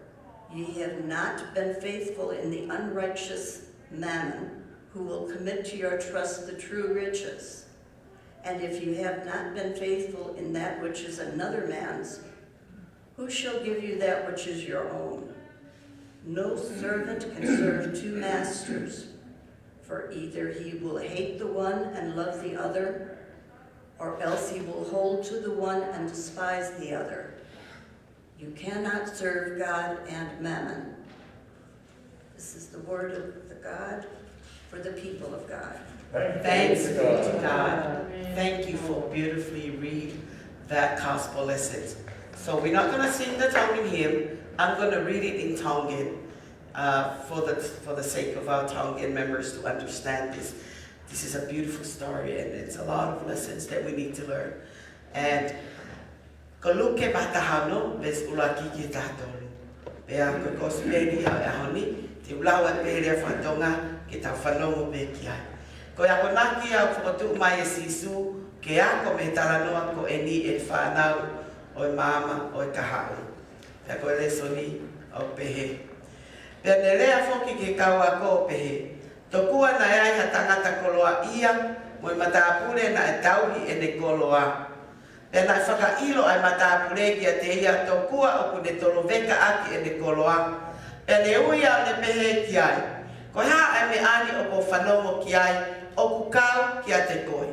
B: ye have not been faithful in the unrighteous mammon, who will commit to your trust the true riches. And if you have not been faithful in that which is another man's, Who shall give you that which is your own? No servant can serve two masters, for either he will hate the one and love the other, or else he will hold to the one and despise the other. You cannot serve God and mammon. This is the word of the God for the people of God.
A: Thanks be to God. Thank you for beautifully read that gospel lesson. So we're not going to sing the Tongan hymn. I'm going to read it in Tongan for the sake of our Tongan members to understand this. This is a beautiful story, and it's a lot of lessons that we need to learn. And Koluke batahano bes ulaki ki tatolu. Bea kokospedi ahoni te ulawa pere fatonga ki ta fanongo be kiai. Ko ya konaki au fotu mai sisu ke ako me talanoa ko eni e whanau o mama o kahau. Pea ko le soni o pehe. Pea ne rea foki ke kaua ko pehe. Tokua na ai ha tangata koloa ia mo matapure na e tauhi e ne koloa. Pea na whakailo ai matapure ki a te ia tokua o kune tolo veka aki e ne koloa. Pea ne uia ne pehe ki ai. Ko ha ai me ani o ko whanongo ki ai o kukau ki a te koi.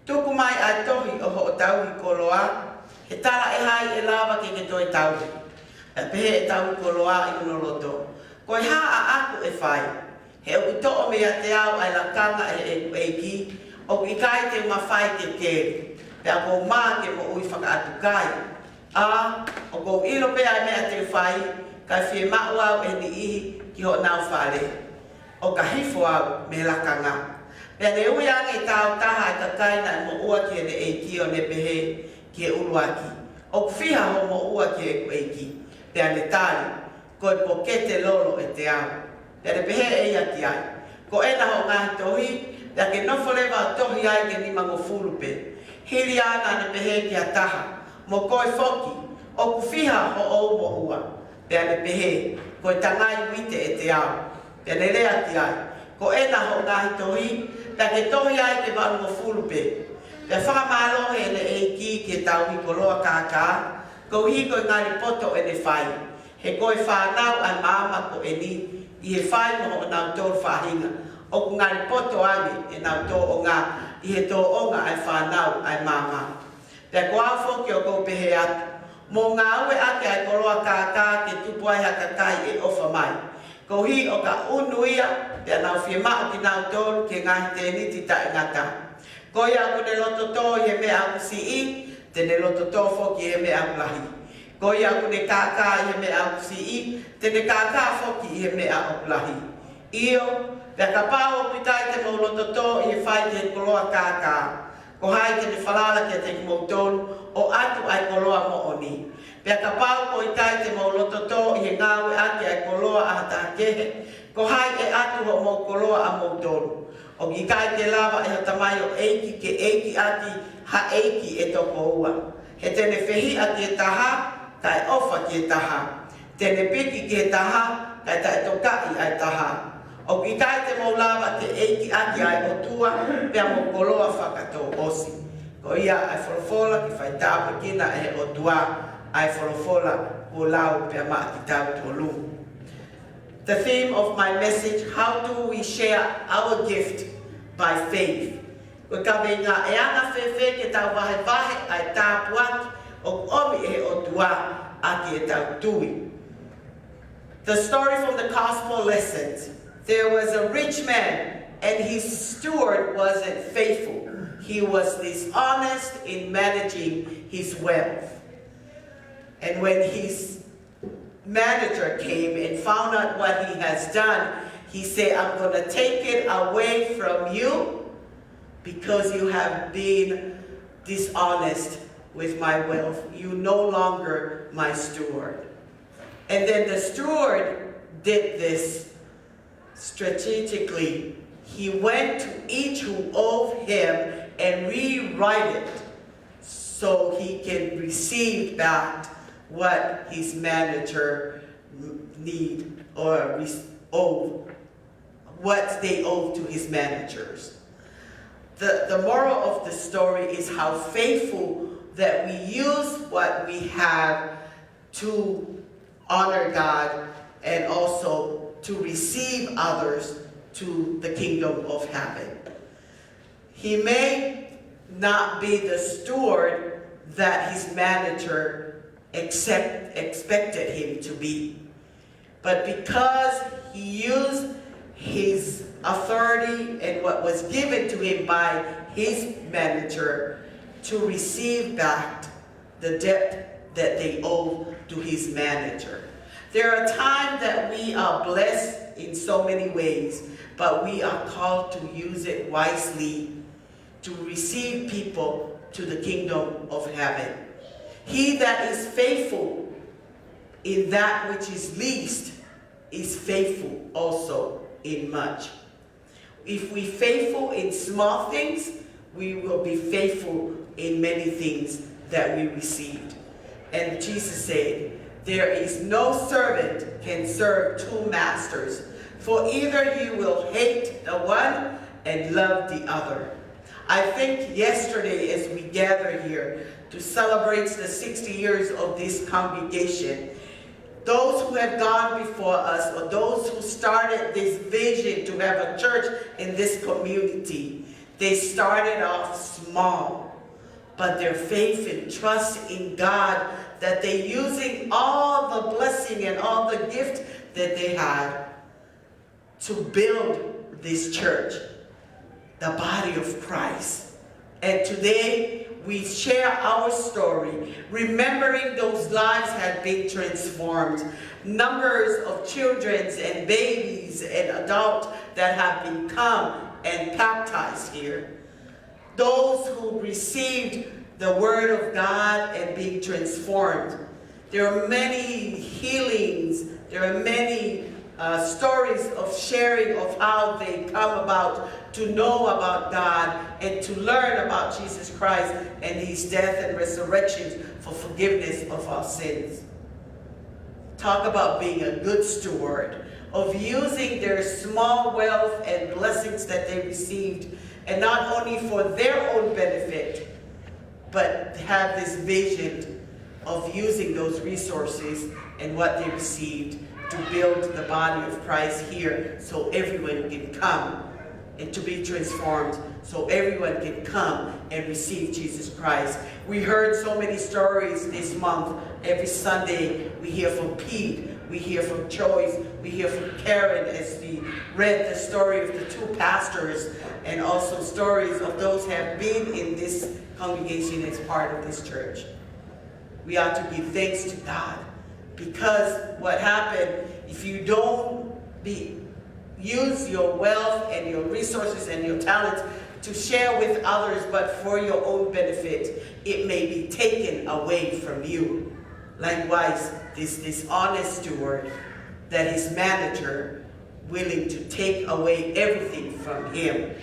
A: Tuku mai ai tohi o ho o tauhi koloa. He tala e hai e lava ke ke toi tauhi. E pehe e tauhi koloa i unoloto. Ko ha a aku e whai. He o to o mea te au ai lakanga e ki. O ki kai te mawhai te keri. Pea ko maa ke mo ui whakaatu kai. A, o ko ilo pea mea te whai. Kai whie mau au e ni ihi ki ho nau whare. O ka hifo au me lakanga. Pea ne ui ange tau taha e ka kaina e mo ua ki e ne eiki o ne pehe ki e uluaki. O whiha ho mo ua ki e eiki. Pea ne tari. Ko e pokete lolo e te au. Pea ne pehe e ia ki ai. Ko e na ho ngahi tohi. Pea ke nofo lewa tohi ai ke ni mango fulupe. Hiri ana ne pehe ki a taha. Mo koe foki. O kuwhiha ho o mo ua. Pea ne pehe. Ko e tangai wite e te au. Pea ne rea ki ai. Ko e na ho ngahi tohi. Pea ke tohi ai ke waru mo fulupe. Pea whakamalohe e ne eiki ke tauhi koloa kākā. Ko hi ko ngari poto e ne whai. He koe whanau ai maama ko e ni. I he whai mo ho nau tōru whahinga. O ku ngari poto ane e nau tō o ngā. I he tō onga ai whanau ai maama. Pea ko au whoki o kou pehe atu. Mō ngā ue ake ai koloa kākā ke tupu ai haka kai e ofa mai. Ko hi o ka unuia, pea nau whie mao ki nau tōru ke ngahi te niti ta e ngata. Ko ia aku ne loto tō i he mea aku si i, te ne loto tō whoki he mea aku lahi. Ko ia aku ne kākā i he mea aku si i, te ne kākā whoki i he mea aku lahi. Io, pea ka pāo pitai te mau loto tō i he whai te koloa kākā. Ko hai te ne whalala ke te mau tōru, o atu ai koloa mo oni. Pea ka pāo ko i tai te mau loto tō i he ngāwe ake ai koloa a hata kehe, ko hai e atu ho mau koloa a mau tōru. O ki kai te lava e hata mai o eiki ke eiki ati ha eiki e toko ua. He tene whehi a ki e taha, kai ofa ki e taha. Tene piki ki e taha, kai tai tokai ai taha. O ki kai te mau lava te eiki ati ai o tua, pea mo koloa whakato osi. Ko ia ai wholofola ki whai tāpa kina e o tua, ai wholofola o lau pea maa ki tau tolu. The theme of my message, how do we share our gift by faith? Ko ka me ngā e anga whewhe ke tau wahe wahe ai tāpu aki o omi e o tua aki e tau tui. The story from the gospel lessons. There was a rich man and his steward wasn't faithful. He was dishonest in managing his wealth. And when his manager came and found out what he has done, he said, I'm going to take it away from you because you have been dishonest with my wealth. You no longer my steward. And then the steward did this strategically. He went to each who owed him and rewrite it so he can receive back what his manager need or owe, what they owe to his managers. The moral of the story is how faithful that we use what we have to honor God and also to receive others to the kingdom of heaven. He may not be the steward that his manager expected him to be, but because he used his authority and what was given to him by his manager to receive back the debt that they owe to his manager. There are times that we are blessed in so many ways, but we are called to use it wisely to receive people to the kingdom of heaven. He that is faithful in that which is least is faithful also in much. If we faithful in small things, we will be faithful in many things that we received. And Jesus said, there is no servant can serve two masters, for either you will hate the one and love the other. I think yesterday as we gather here to celebrate the 60 years of this congregation, those who have gone before us or those who started this vision to have a church in this community, they started off small, but their faith and trust in God that they're using all the blessing and all the gift that they had to build this church, the body of Christ. And today we share our story, remembering those lives had been transformed. Numbers of children and babies and adults that have been come and baptized here. Those who received the word of God and being transformed. There are many healings. There are many stories of sharing of how they come about to know about God and to learn about Jesus Christ and his death and resurrection for forgiveness of our sins. Talk about being a good steward, of using their small wealth and blessings that they received, and not only for their own benefit, but have this vision of using those resources and what they received to build the body of Christ here so everyone can come and to be transformed, so everyone can come and receive Jesus Christ. We heard so many stories this month. Every Sunday we hear from Pete, we hear from Joyce, we hear from Karen as we read the story of the two pastors and also stories of those who have been in this congregation as part of this church. We ought to give thanks to God, because what happened, if you don't use your wealth and your resources and your talents to share with others, but for your own benefit, it may be taken away from you. Likewise, this honest steward, that his manager willing to take away everything from him.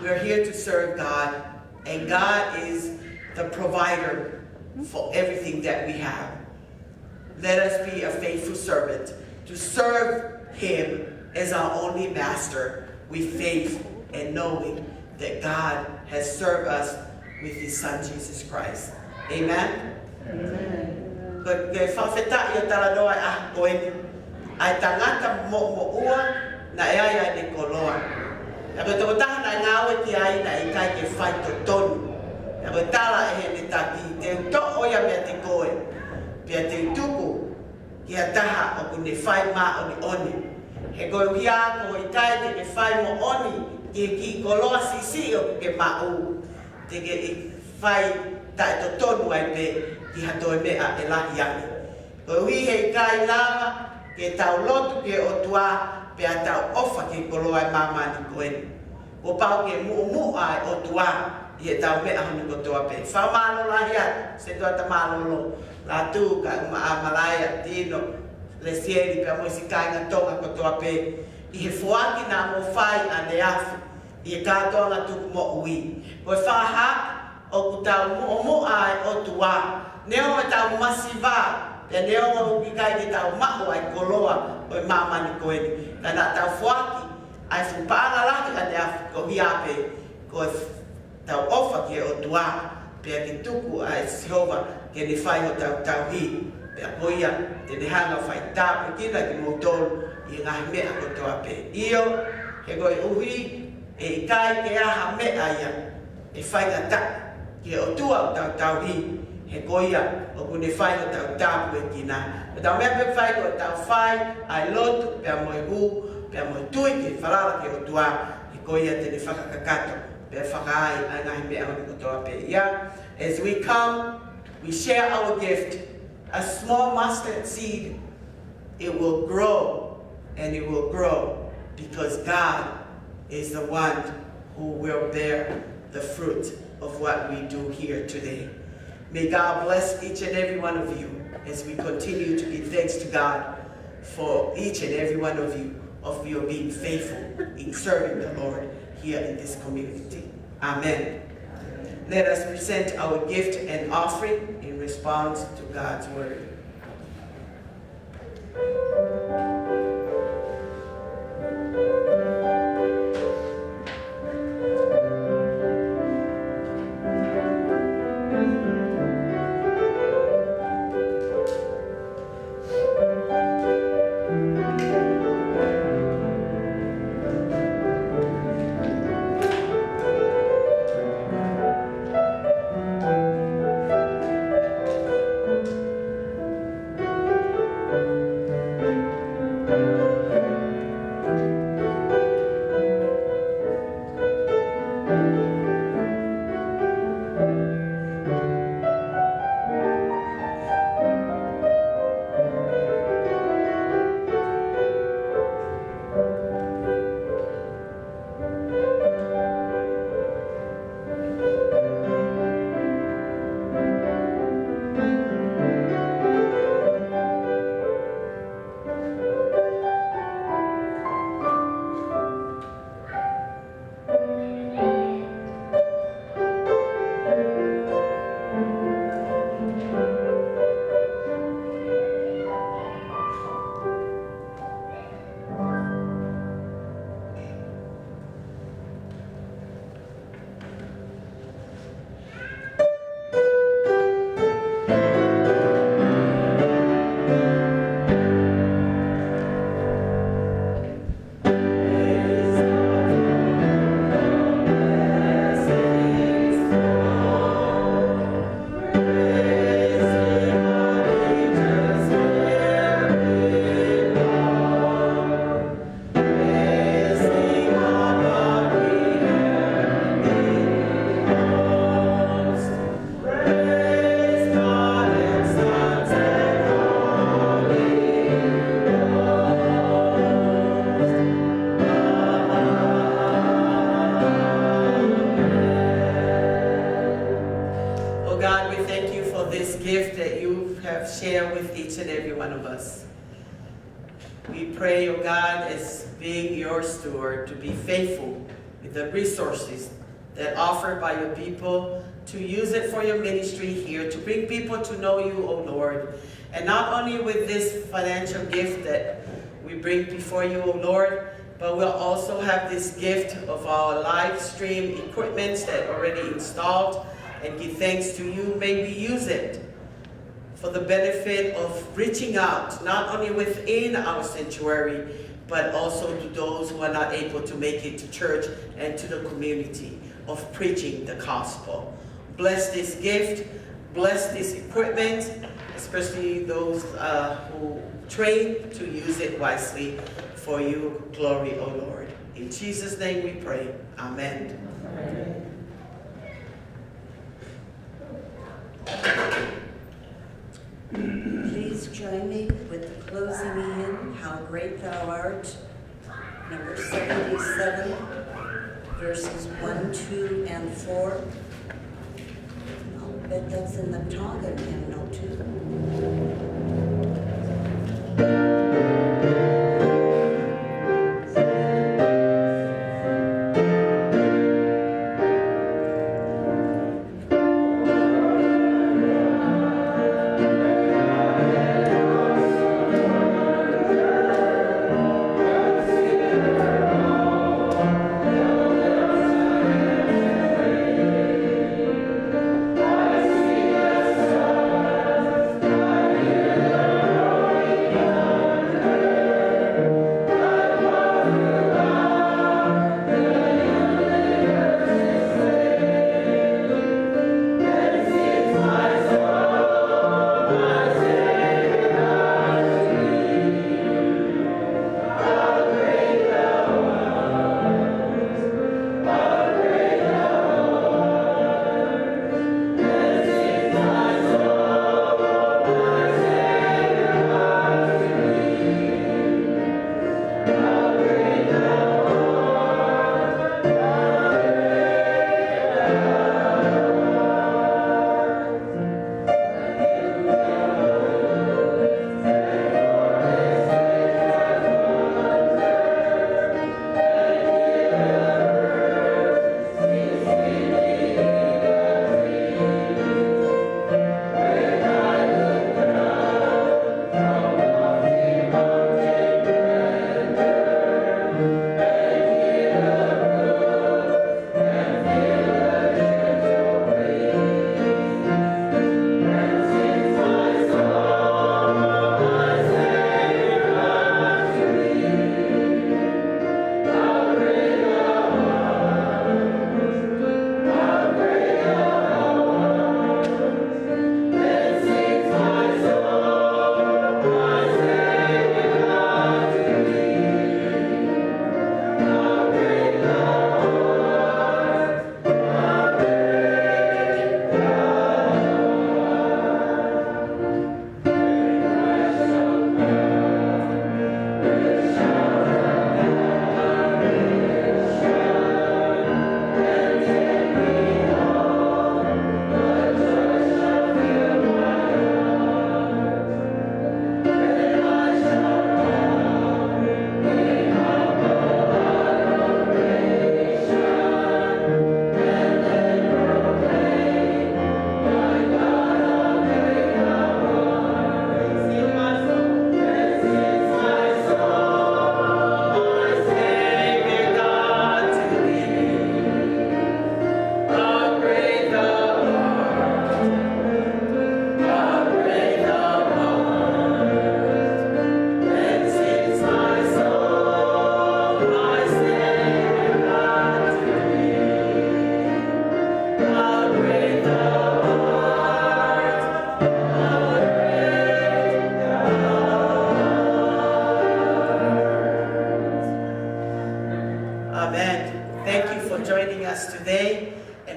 A: We're here to serve God, and God is the provider for everything that we have. Let us be a faithful servant to serve him as our only master with faith and knowing that God has served us with his son Jesus Christ. Amen? Amen. Ai tangata mo ua na ea de koloa. Na ko taha na ngawe ki ai na ikai ke whai to tonu. Na ko tala e he taki te uto oia mea te koe. Pia te utuku ki a taha o kune whai ma o ni oni. He koe uia ko ikai te ke whai mo oni ki koloa sisi o ke ma u. Te ke whai tae to tonu ai pe ki hatoe mea e lahi ani. Koe ui he ikai lava ke tau lotu ke o tua pe a tau ofa ke koloa e mama ni koeni. O pau ke mu ai o tua i he tau mea honi ko toa pe. Whao malo lahi a, se toa ta malo lo. La tu ka malaya Tino le sieri pe a moisi kainga tonga ko toa pe. I he fuaki na mo whai a ne afu. I he kātonga tuku mo ui. Koe whaha o ku tau mu ai o tua. Neo e tau masiva. Pea neo ki kai ki tau maho ai koloa o i mama ni koeni. Kana tau fuaki, ai whupanga laki ane a ko hiape ko tau ofa ke o tua. Pea ki tuku ai Sihova ke ni whai ho tau hi. pe apoia te nehanga whai tāpe kina ki motol I ngā mea ko toa pe. Io, he goi uhi, e I kai ke aha mea ia, e whai ngā ta, ke o tua o tau tau hi, he goia o kune whai o tau tāpu e kina. O tau mea pe whai o tau whai, ai lotu, pia moi hu, pia moi tui ke wharara ke o tua, he goia te ne whakakakato, pia whakaai ai ngā mea ko toa pe. Ia, as we come, we share our gift, a small mustard seed, it will grow. And it will grow because God is the one who will bear the fruit of what we do here today. May God bless each and every one of you as we continue to give thanks to God for each and every one of you being faithful in serving the Lord here in this community. Amen. Let us present our gift and offering in response to God's word. Share with each and every one of us. We pray, oh God, as being your steward, to be faithful with the resources that are offered by your people, to use it for your ministry here, to bring people to know you, oh Lord. And not only with this financial gift that we bring before you, oh Lord, but we'll also have this gift of our live stream equipment that are already installed, and give thanks to you. May we use it for the benefit of reaching out, not only within our sanctuary, but also to those who are not able to make it to church and to the community, of preaching the gospel. Bless this gift, bless this equipment, especially those who train to use it wisely for you, glory, O Lord. In Jesus' name we pray, amen. Amen.
B: Please join me with the closing hymn, How Great Thou Art, number 77, verses 1, 2, and 4. I'll bet that's in the Tongan hymnal too.
D: Thank you.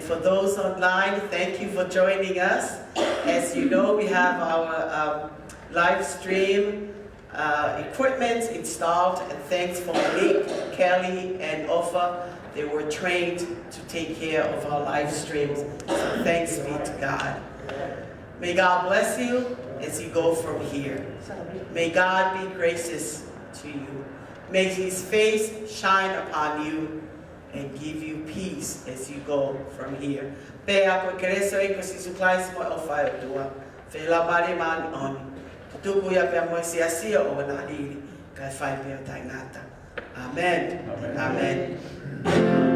A: for those online, thank you for joining us. As you know, we have our live stream equipment installed, and thanks for Malik, Kelly, and Ofa. They were trained to take care of our live streams. So thanks be to God. May God bless you as you go from here. May God be gracious to you. May his face shine upon you and give you peace as you go from here. Pe ako kereso e kasi supplies mo o fire tua. Fe la mare man on. Tuku ya pe mo si asia o na dili. Kai fai pe tainata. Amen. Amen.